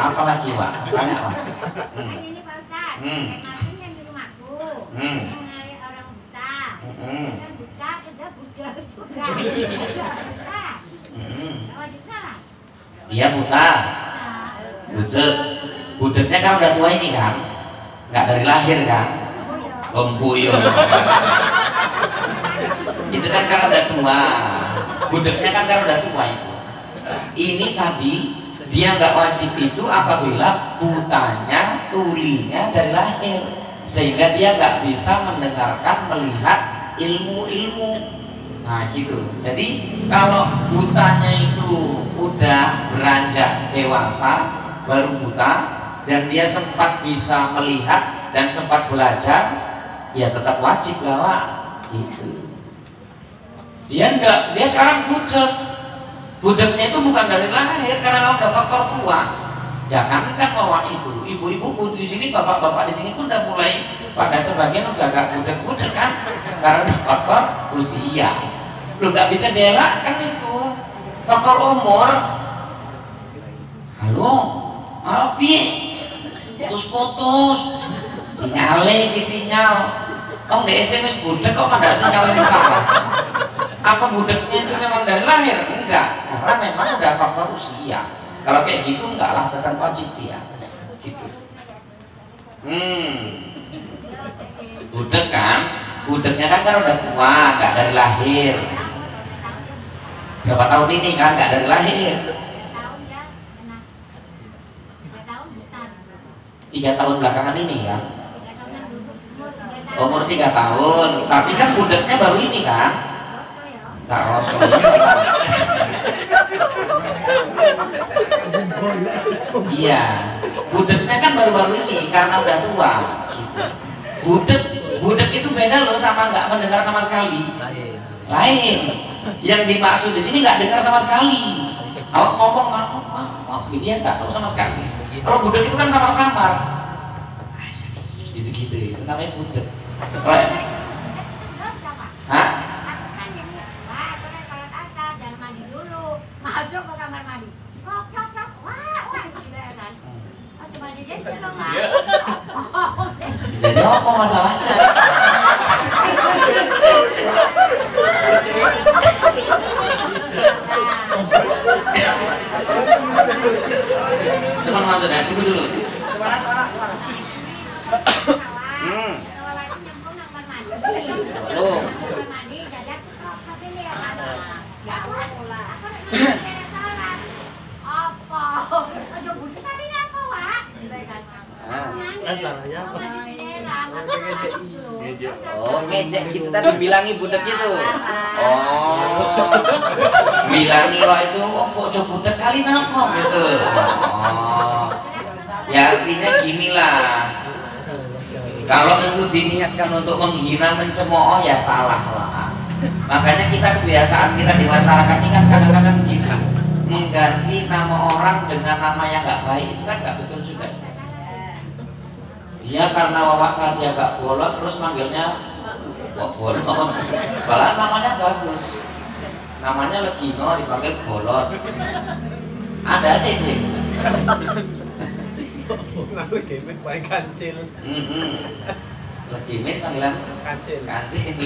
Apalagi Pak? Tanya Pak. Ini Pak Ustaz, kemarin yang di rumahku, yang menarik orang buta, kan buta, kerja buta, wajib salah. Dia buta, budeknya kan udah tua ini kan, nggak dari lahir kan, Buyut. Itu kan karena udah tua, budeknya kan karena udah tua itu. Ini tadi dia nggak wajib itu apabila butanya, tulinya dari lahir, sehingga dia nggak bisa mendengarkan, melihat ilmu-ilmu. Nah gitu. Jadi kalau butanya itu udah beranjak dewasa, baru buta, dan dia sempat bisa melihat dan sempat belajar, ya tetap wajib lah gitu. Dia enggak, dia sekarang budek. Budeknya itu bukan dari lahir karena udah faktor tua. Jangankan bawa ibu-ibu di sini, bapak-bapak di sini pun udah mulai pada sebagian udah agak budek-budek kan, karena faktor usia. Lu nggak bisa dielakkan itu faktor umur. Halo, api putus-putus, sinyale di sinyal. Kamu di SMS budek kok ada sinyal yang salah? Apa budeknya itu memang dari lahir? Enggak, karena memang udah faktor usia. Kalau kayak gitu enggak lah, tetap wajib dia. Gitu. Budek kan? Budeknya kan udah tua, enggak dari lahir. Berapa tahun ini kan nggak dari lahir? 3 tahun belakangan ini kan? Umur 3 tahun, tapi kan budeknya baru ini kan? Tak rasulnya. Iya, Budeknya kan baru-baru ini karena udah tua. Budek itu beda loh sama nggak mendengar sama sekali. Lain. Yang dimaksud di sini nggak dengar sama sekali. Awak ngomong gini ya nggak tahu sama sekali. Kalau budek itu kan samar-samar. Gitu-gitu. Itu namanya budek. Hah? Masuk ke kamar mandi. Wah, gitu ya kan. Cuma dia dong lah. Jadi apa masalahnya? Cuman masuk dah, tunggu dulu. Cuman. Belum. Oh, ngejek gitu tadi bilangi budek gitu. Oh. Bilangi wah itu kok coba budek kali napa gitu. Oh. Ya artinya gini lah. Kalau itu diniatkan untuk menghina, mencemooh ya salah lah. Makanya kita kebiasaan kita di masyarakat ini kan kadang-kadang gini, mengganti nama orang dengan nama yang nggak baik itu kan nggak betul juga. Dia karena wawakan dia agak bolot terus manggilnya kok bolot. Padahal namanya bagus. Namanya Legino dipanggil bolot. Ada aja itu. Aku gimmick paling kancil. Legimit panggilan Kancil. kancil.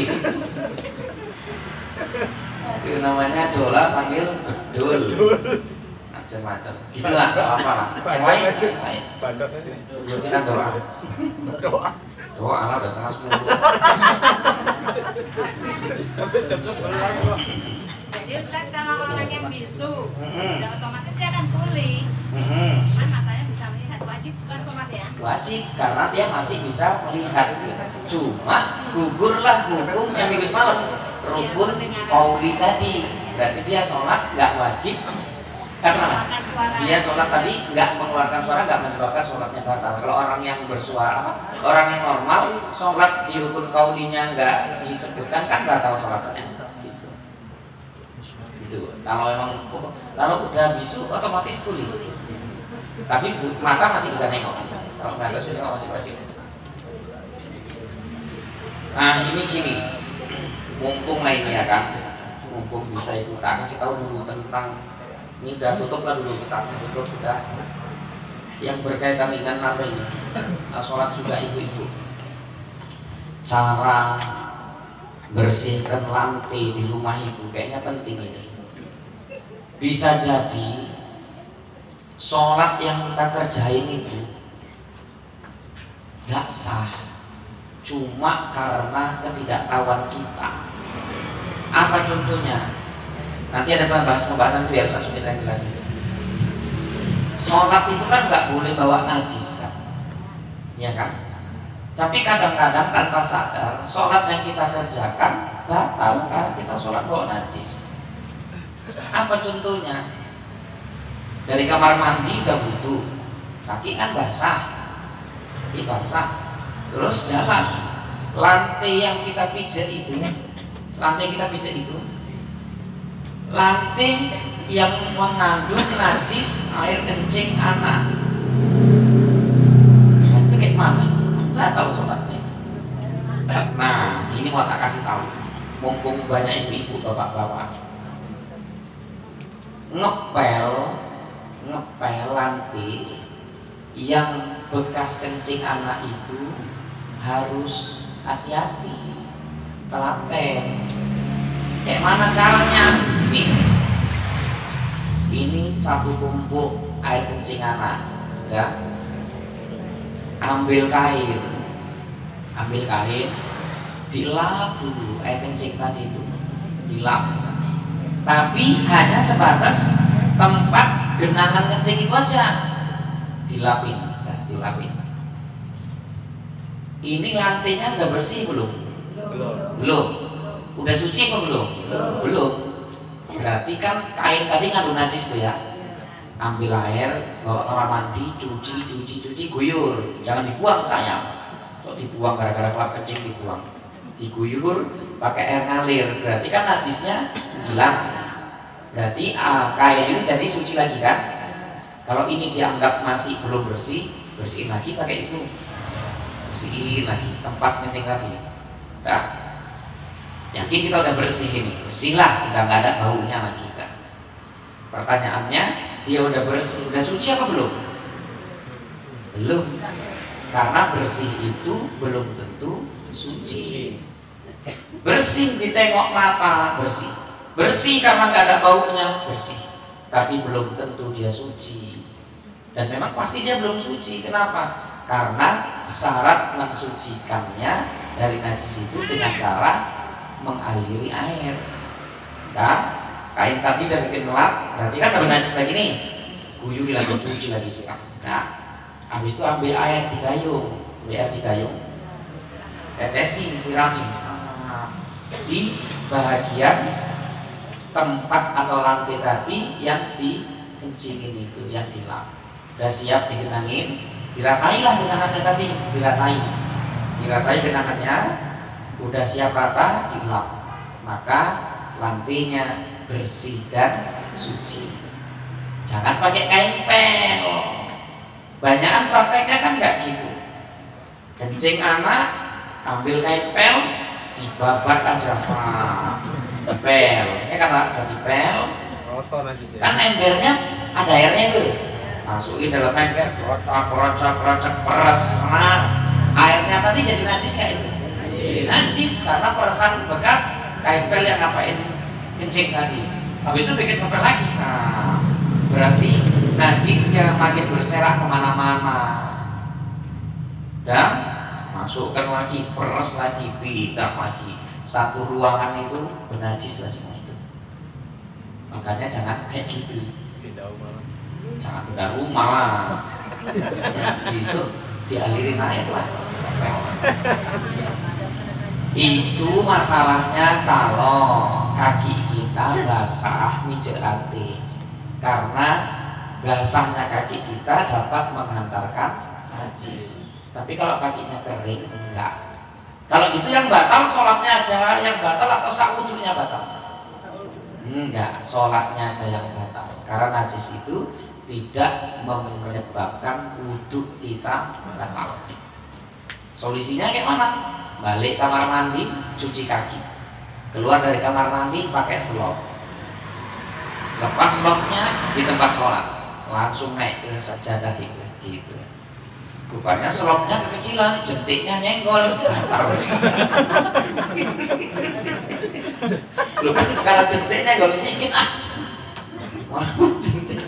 Itu namanya Dola panggil Dul. Macam-macam. Gitulah, nggak apa-apa lah. Yang lain. Bandot aja. Sebelum kita doa. Doa lah udah 9:30. Sampai jam 11 kok. Jadi Ustaz kalau orang yang bisu, udah otomatis dia akan tuli. Kan matanya bisa melihat, wajib bukan sholat ya? Wajib karena dia masih bisa melihat. Cuma gugurlah hukum yang minggu semalam. Rukun qauli tadi. Berarti dia sholat nggak wajib. Karena dia sholat tadi nggak mengeluarkan suara, nggak menyebabkan sholatnya batal. Kalau orang yang bersuara, orang yang normal, sholat di rukun qaulinya nggak disebutkan kan batal sholatnya. Gitu. Kalau memang kalau udah bisu otomatis tuli. Tapi mata masih bisa nengok. Kalau mata sih nengok masih wajib. Nah ini gini, mumpung lah ini ya kan, mumpung bisa itu tak kasih tahu dulu tentang ini udah tutup lah dulu kita tutup sudah yang berkaitan dengan apa ini sholat juga ibu-ibu, cara bersihkan lantai di rumah ibu kayaknya penting ini. Bisa jadi sholat yang kita kerjain itu gak sah cuma karena ketidaktahuan kita. Apa contohnya? Nanti ada pembahasan itu biar Ustaz Sunita yang jelasin. Sholat itu kan nggak boleh bawa najis kan, ya kan? Tapi kadang-kadang tanpa sadar sholat yang kita kerjakan batal karena kita sholat bawa najis. Apa contohnya? Dari kamar mandi udah butuh, kaki kan basah, kaki basah, terus jalan. Lantai yang kita pijat itu, lantai yang mengandung najis air kencing anak. Itu kayak mana? Nggak tahu sholatnya. Nah, ini mau tak kasih tahu. Mumpung banyak ibu-ibu, bapak-bapak, ngepel lantai yang bekas kencing anak itu harus hati-hati, telaten. Kayak mana caranya? Ini satu tumpuk air kencing anak, ya. Ambil kain, dilap dulu air kencing tadi itu, dilap. Tapi hanya sebatas tempat genangan kencing itu aja, dilapin. Ini lantainya udah bersih belum? Belum. Udah suci apa belum? Belum. Berarti kan kain tadi ngandung najis tuh ya. ambil air, bawa kamar mandi, cuci, guyur, jangan dibuang sayang. Kok dibuang gara-gara kelap kencing dibuang, diguyur pakai air ngalir, berarti kan najisnya hilang. Berarti kain ini jadi suci lagi kan? Kalau ini dianggap masih belum bersih, bersihin lagi pakai itu, bersihin lagi tempat kencing tadi. Nah, yakin kita udah bersih ini, bersihlah, udah nggak ada baunya lagi kan? Pertanyaannya, dia udah bersih, udah suci apa belum? Belum, karena bersih itu belum tentu suci. Bersih ditengok mata bersih, bersih karena nggak ada baunya bersih, tapi belum tentu dia suci. Dan memang pasti dia belum suci. Kenapa? Karena syarat mensucikannya dari najis itu dengan cara mengaliri air. Nah, kain tadi udah bikin gelap, berarti kan ada najis lagi nih, guyuri lagi, cuci lagi siram. Nah, habis itu ambil air di gayung, tetesin, sirami di bahagian tempat atau lantai tadi yang dikencingin itu, yang dilap. Udah siap digenangin, diratailah genangannya tadi, diratai genangannya, udah siap rata, dilap, maka lantainya bersih dan suci. Jangan pakai kain pel. Banyakan prakteknya kan nggak gitu. Kencing anak, ambil kain pel, dibabat aja, pel. Ya kan ada di pel. Kan embernya ada airnya itu. Masukin dalam ember, kerocok, peres, airnya tadi jadi najis nggak itu? Jadi najis karena peresan bekas kain pel yang ngapain kencing tadi. Habis itu bikin ngepel lagi, berarti najisnya makin berserak kemana-mana. Dan masukkan lagi, peres lagi, pindah lagi. Satu ruangan itu bernajis lah semua itu. Makanya jangan kayak gitu. Jangan pindah rumah lah. Itu dialirin air lah. Itu masalahnya kalau kaki kita basah mijerate, karena basahnya kaki kita dapat menghantarkan najis. Tapi kalau kakinya kering enggak. Kalau gitu yang batal sholatnya aja yang batal atau sak wudunya batal? Enggak, sholatnya aja yang batal. Karena najis itu tidak menyebabkan wudhu kita batal. Solusinya kayak mana? Balik kamar mandi, cuci kaki. Keluar dari kamar mandi pakai selop. Lepas selopnya di tempat sholat, langsung naik ke sajadah gitu. Rupanya selopnya kekecilan, jentiknya nyenggol. Rupanya kalau jentiknya nyenggol sedikit walaupun jentik.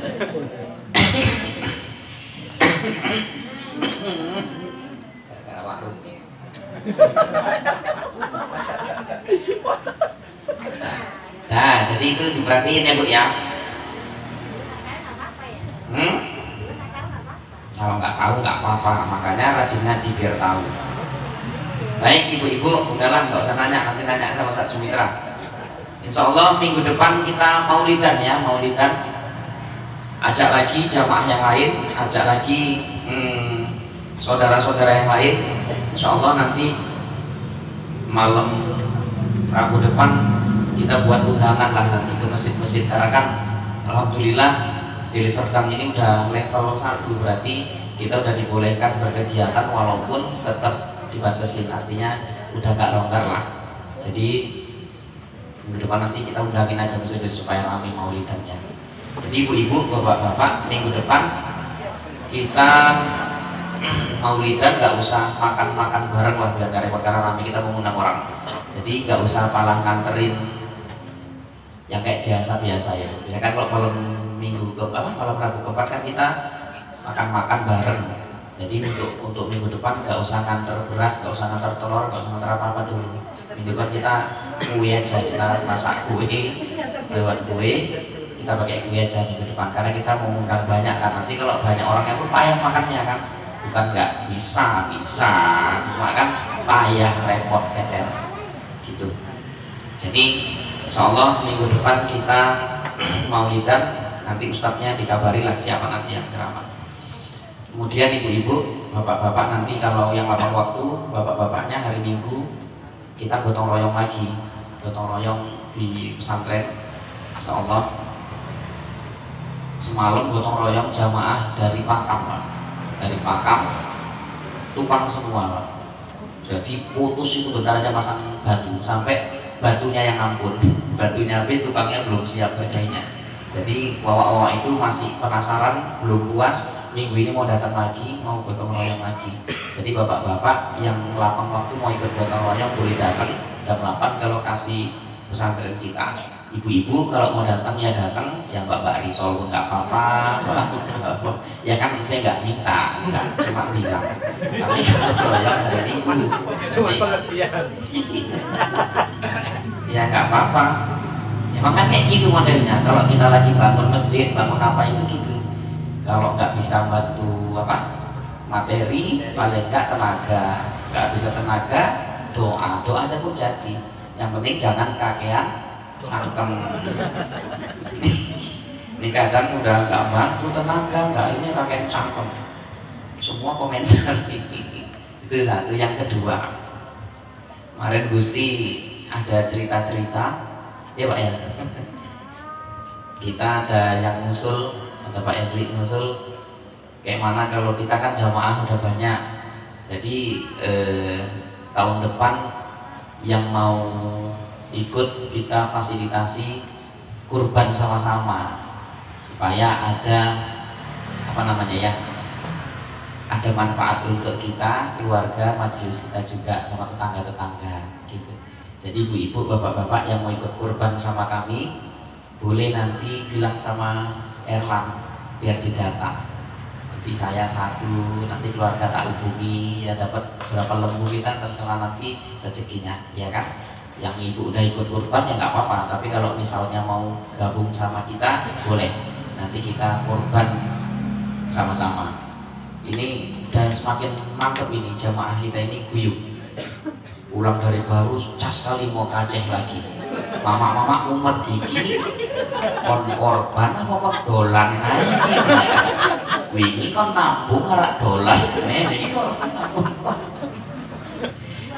Gara-gara warungnya. Nah, jadi itu diperhatiin ya Bu ya. Kalau nggak tahu nggak apa-apa, makanya rajin ngaji biar tahu. Baik ibu-ibu, udahlah nggak usah nanya, nanti nanya sama Ustaz Sumitra. Insya Allah minggu depan kita maulidan ya, maulidan. Ajak lagi jamaah yang lain, ajak lagi saudara-saudara yang lain. Insya Allah nanti malam Rabu depan kita buat undangan lah nanti ke masjid-masjid, karena kan alhamdulillah di Serdang ini udah level 1, berarti kita udah dibolehkan berkegiatan walaupun tetap dibatasin, artinya udah gak longgar lah. Jadi minggu depan nanti kita undangin aja masjid supaya rame maulidannya. Jadi ibu-ibu, bapak-bapak, minggu depan kita maulidan gak usah makan-makan bareng lah biar gak repot, karena rame kita mengundang orang. Jadi gak usah palang nganterin yang kayak biasa-biasa ya. Ya kan kalau malam malam Rabu keempat kan kita makan-makan bareng. Jadi untuk minggu depan nggak usah nganter beras, nggak usah nganter telur, nggak usah nganter apa-apa dulu. Minggu depan kita kue aja, kita masak kue lewat kue, kita pakai kue aja minggu depan, karena kita mau undang banyak kan. Nanti kalau banyak orangnya pun payah makannya kan, bukan nggak bisa, cuma kan payah, repot, keter gitu. Jadi insya Allah minggu depan kita maulidan. nanti ustadznya dikabarilah siapa nanti yang ceramah. Kemudian ibu-ibu, bapak-bapak nanti kalau yang lapang waktu, bapak-bapaknya hari Minggu kita gotong royong lagi, gotong royong di pesantren. Insya Allah semalam gotong royong jamaah dari Pakam, Pak. Dari Pakam tukang semua, Pak. Jadi putus itu bentar aja pasang batu sampai batunya yang ampun, batunya habis tukangnya belum siap kerjanya. Jadi wawa-wawa itu masih penasaran, belum puas, minggu ini mau datang lagi, mau gotong royong lagi. Jadi bapak-bapak yang lapang waktu mau ikut gotong royong boleh datang jam 8 kalau kasih pesantren kita. Ibu-ibu kalau mau datang ya datang, yang Mbak Risol pun nggak apa-apa. Ya kan saya nggak minta, nggak cuma bilang. Tapi kalau royong saya minggu, Cuma pengertian. ya nggak apa-apa. Emang kan kayak gitu modelnya. Kalau kita lagi bangun masjid, bangun apa itu gitu. Kalau nggak bisa bantu apa materi, paling nggak tenaga. Nggak bisa tenaga, doa aja pun jadi. Yang penting jangan kakean cangkem. Ini kadang udah nggak bantu tenaga, nggak ini kakean cangkem. Semua komentar. Itu satu. Yang kedua, kemarin Gusti ada cerita-cerita, ya Pak ya. Kita ada yang ngusul, ada Pak Hendrik ngusul. Kayak mana kalau kita kan jamaah udah banyak. Jadi tahun depan yang mau ikut kita fasilitasi kurban sama-sama supaya ada apa namanya ya, ada manfaat untuk kita, keluarga, majelis kita juga sama tetangga-tetangga gitu. Jadi ibu-ibu, bapak-bapak yang mau ikut kurban sama kami boleh nanti bilang sama Erlang biar didata. Nanti saya satu, nanti keluarga tak hubungi, ya dapat berapa lembu kita terserah nanti rezekinya, ya kan? Yang ibu udah ikut kurban ya nggak apa-apa, tapi kalau misalnya mau gabung sama kita boleh, nanti kita kurban sama-sama. Ini dan semakin mantep ini jamaah kita ini guyup. Pulang dari baru cas kali mau ke Aceh lagi. Mama-mama umat iki kon korban apa kon dolan iki. Wingi kon nabung ora dolan. Iki kok nabung.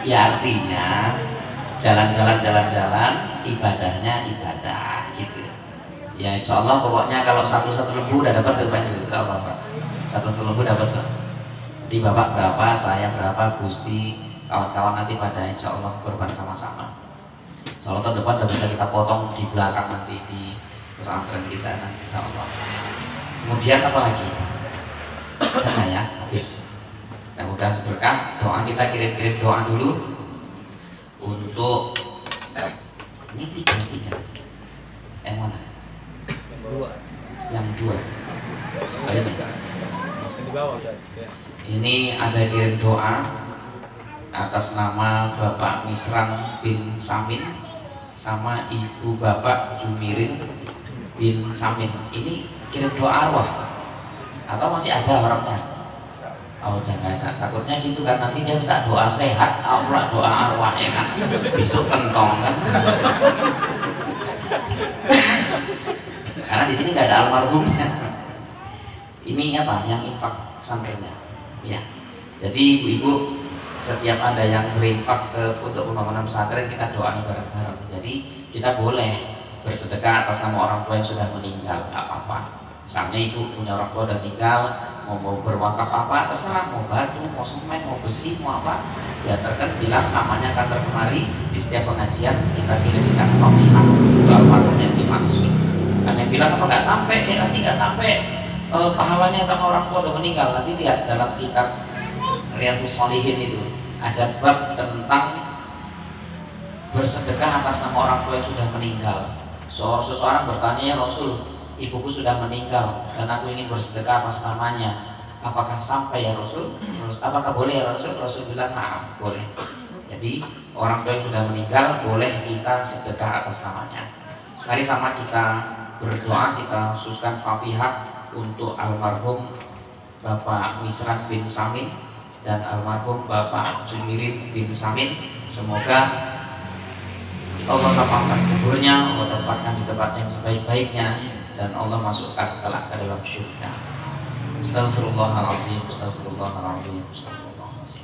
Ya artinya jalan-jalan ibadahnya ibadah gitu. Ya insya Allah pokoknya kalau satu lembu udah dapat tuh Pak, insya Allah Pak. Satu lembu dapat Pak. Nanti Bapak berapa, saya berapa, Gusti, kawan-kawan nanti pada insya Allah kurban sama-sama. Insya Allah tahun depan udah bisa kita potong di belakang nanti di pesantren kita nanti insya Allah. Kemudian apa lagi? Udah ya, habis. Mudah-mudahan berkah. Doa kita kirim-kirim doa dulu untuk ini tiga yang mana? Yang dua. Di bawah ya. Ini ada kirim doa atas nama Bapak Misran bin Samin sama Ibu Bapak Jumirin bin Samin. Ini kirim doa arwah atau masih ada orangnya? Oh udah nggak ada, takutnya gitu kan nanti dia minta doa sehat, Allah doa arwah ya kan, besok kentong kan. Karena di sini nggak ada almarhumnya. Ini apa? Yang infak pesantrennya, ya. Jadi ibu-ibu setiap ada yang berinfak untuk pembangunan pesantren kita doain bareng-bareng. Jadi kita boleh bersedekah atas nama orang tua yang sudah meninggal, nggak apa-apa. Misalnya ibu punya orang tua dan meninggal, mau berwakaf apa terserah, mau batu, mau semen, mau besi, mau apa, diantarkan bilang namanya kantor kemari di setiap pengajian kita kirimkan Fatihah untuk almarhum yang dimaksud. Kan yang bilang apa nggak sampai, nanti nggak sampai pahalanya sama orang tua udah meninggal. Nanti lihat dalam kitab Riyadhus Shalihin itu ada bab tentang bersedekah atas nama orang tua yang sudah meninggal. Seseorang bertanya, ya Rasul, ibuku sudah meninggal dan aku ingin bersedekah atas namanya, apakah sampai ya Rasul? Apakah boleh ya Rasul? Rasul bilang nah boleh. Jadi orang tua yang sudah meninggal boleh kita sedekah atas namanya. Mari sama kita berdoa, kita khususkan Fatihah untuk almarhum Bapak Misran bin Samin dan almarhum Bapak Jumirin bin Samin. Semoga Allah lapangkan kuburnya, Allah tempatkan di tempat yang sebaik-baiknya, dan Allah masukkan kelak ke dalam syurga. Astaghfirullahalazim, astaghfirullahalazim, astaghfirullahalazim.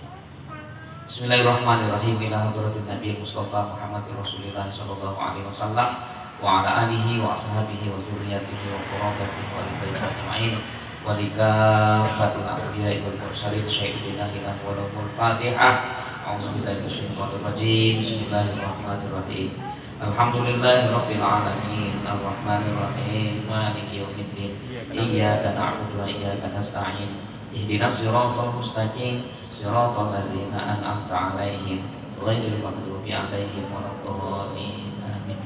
Bismillahirrahmanirrahim. Ila hadratin Nabi Mustafa Muhammadin Rasulillah sallallahu alaihi wasallam wa ala alihi wa ashabihi wa dzurriyyatihi wa qurabatihi wa baiti ajma'in wa likafatil anbiya'i wal mursalin syahidina ila walumul Fatihah. A'udzubillahi minasyaitonir rajim. Bismillahirrahmanirrahim. Alhamdulillahirabbil alamin arrahmanir rahim maliki yaumiddin iyyaka na'budu wa iyyaka nasta'in ihdinas siratal mustaqim siratal ladzina an'amta 'alaihim ghairil maghdubi 'alaihim waladdallin amin.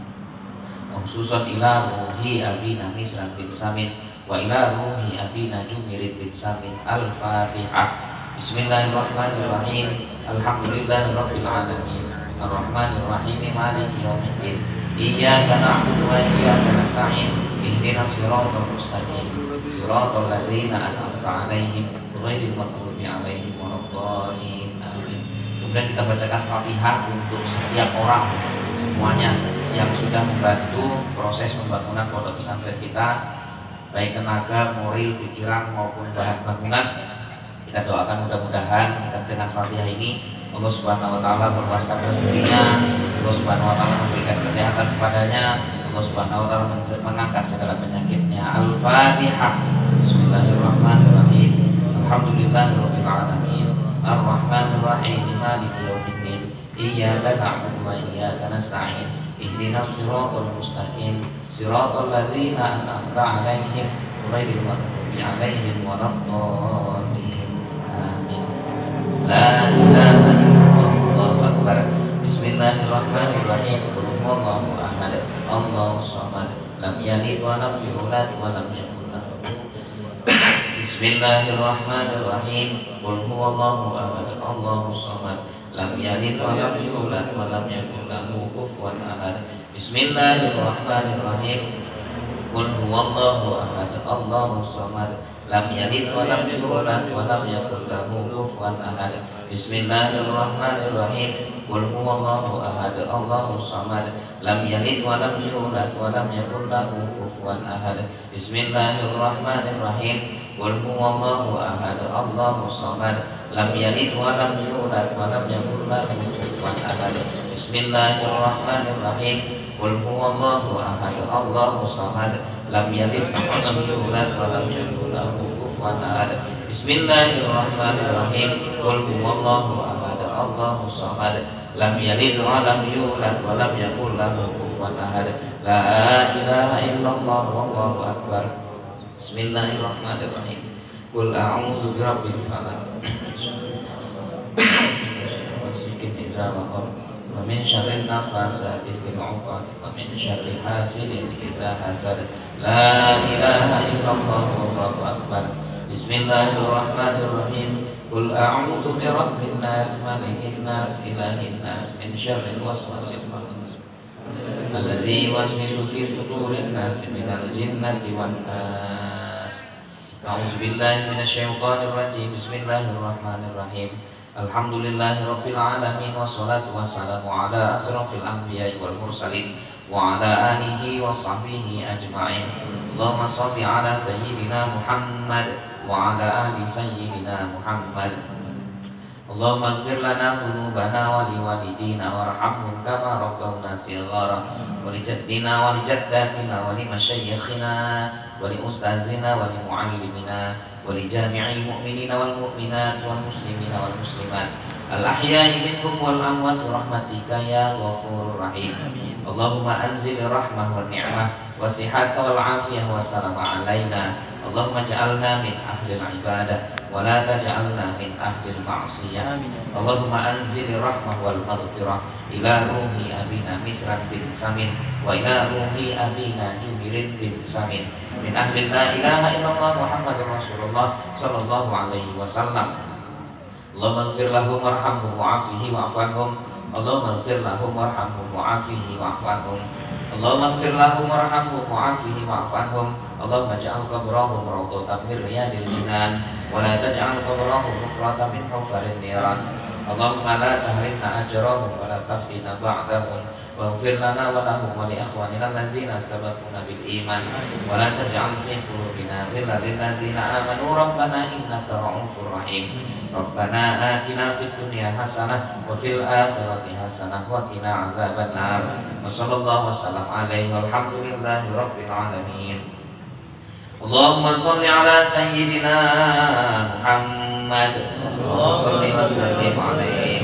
Khususan ila ruhi abina Misran bin Samin wa ila ruhi abina Jumirin bin Samin. Al-Fatihah. Bismillahirrahmanirrahim. Alhamdulillahirabbil alamin arrahmanir rahim maliki yaumiddin iyyaka na'budu wa iyyaka nasta'in ihdinas siratal mustaqim siratal ladzina an'amta 'alaihim ghairil maghdubi 'alaihim waladdallin amin. Kemudian kita bacakan Fatihah untuk setiap orang semuanya yang sudah membantu proses pembangunan pondok pesantren kita, baik tenaga, moral, pikiran maupun bahan bangunan. Kita doakan mudah-mudahan dengan Fatihah ini Allah Subhanahu wa taala meluaskan rezekinya, Allah Subhanahu wa taala memberikan kesehatan kepadanya, Allah Subhanahu wa taala mengangkat segala penyakitnya. Al-Fatihah. Bismillahirrahmanirrahim. Alhamdulillahirabbil alamin arrahmanir rahim maliki yaumiddin iyyaka na'budu wa iyyaka nasta'in ihdinas siratal mustaqim siratal ladzina an'amta 'alaihim ghairil maghdubi 'alaihim waladdallin. La ilaha illallah, Allahu akbar. Bismillahirrahmanirrahim. Qul huwallahu ahad, Allahus samad, lam yalid wa lam yulad wa lam yakul lahu. Bismillahirrahmanirrahim. Qul huwallahu ahad, Allahus samad, lam yalid wa lam yulad wa lam yakul lahu kufuwan ahad. Bismillahirrahmanirrahim. Qul huwallahu ahad, Allahus samad, lam yalid wa lam yulad wa lam yakul lahu kufuwan ahad. Bismillahirrahmanirrahim. Qul huwallahu ahad, Allahus samad, lam yalid wa lam yulad wa lam yakul lahu kufuwan ahad. Bismillahirrahmanirrahim. Qul huwallahu ahad, Allahus samad, lam yalid wa lam yulad wa lam yakul lahu kufuwan ahad. Bismillahirrahmanirrahim. Qul huwallahu ahad, Allahus samad, lam yalid wa lam yulad wa lam yakul lahu kufuwan ahad. Bismillahirrahmanirrahim. Qul huwallahu ahad, Allahus samad, lam yalid wa lam yulad wa lam yakul lahu kufuwan ahad. La ilaha illallah, wallahu akbar. Bismillahirrahmanirrahim. Qul a'udzu birabbil falaq wa min syarri nafasati fil 'uqad wa min syarri hasidin idza hasad. La ilaha illallah, wallahu akbar. Bismillahirrahmanirrahim. Qul a'udzu birabbin nas, malikin nas, ilahin nas, min syarril waswasil khannas allazi yuwaswisu fi sudurin nas minal jinnati wan nas. A'udzu billahi minasyaitonir rajim. Bismillahirrahmanirrahim. Alhamdulillahirabbil alamin wassalatu wassalamu ala asrofil anbiya'i wal mursalin wa ala alihi wa sahbihi ajma'in. Allahumma shalli ala sayyidina Muhammad wa ala ali sayyidina Muhammad. Allahumma ighfir lana dhunubana wa liwalidina warhamhum kama rabbawna shighara wa li jaddina wa li jaddatina wa li masyayikhina wa li ustazina wa li mu'allimina wa li jami'il mu'minina wal mu'minat wal muslimina wal muslimat al-ahya'i minhum wal amwat rahmatika ya ghafurur rahim. Allahumma anzil rahmah wa ni'mah wa sihhata wal afiyah wa salama alaina. Allahumma ja'alna min ahli al-ibadah wa la taj'alna min ahli al-ma'siyah. Allahumma anzil rahmah wal maghfirah ila ruhi abina Misran bin Samin wa ila ruhi abina Jumirin bin Samin min ahli la ilaha illallah Muhammadur Rasulullah sallallahu alaihi wasallam. Allahumma ighfir lahum warhamhum wa'afihi wa'fu anhum. Allahumma ighfir lahum warhamhum wa'afihi wa'fu anhum. Allahumma ighfir lahum warhamhum wa'afihi wa'fu anhum. Allahumma ja'al qabrahum rawdatan min riyadil jinan wa la taj'al qabrahum hufratan min hufarin niran. Allahumma la tahrimna ajrahum wa la taftina ba'dahum wa واغفر لنا ولهم ولإخواننا الذين سبقونا بالإيمان ولا تجعل في قلوبنا غلا للذين آمنوا ربنا إنك رؤوف رحيم ربنا آتنا في الدنيا حسنة وفي الآخرة حسنة وقنا عذاب النار وصلى الله وسلم عليه والحمد لله رب العالمين اللهم صل على سيدنا محمد اللهم صل وسلم عليه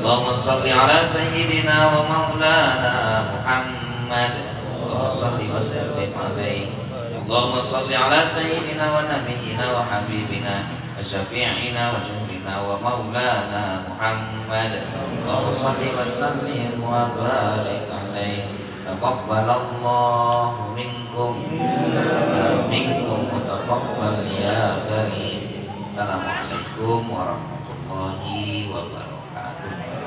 اللهم صل على سيدنا ومولانا محمد اللهم صل وسلم عليه اللهم صل على سيدنا ونبينا وحبيبنا وشفيعنا وجندنا ومولانا محمد اللهم صل وسلم وبارك عليه تقبل الله منكم وتقبل يا كريم السلام عليكم warahmatullahi wabarakatuh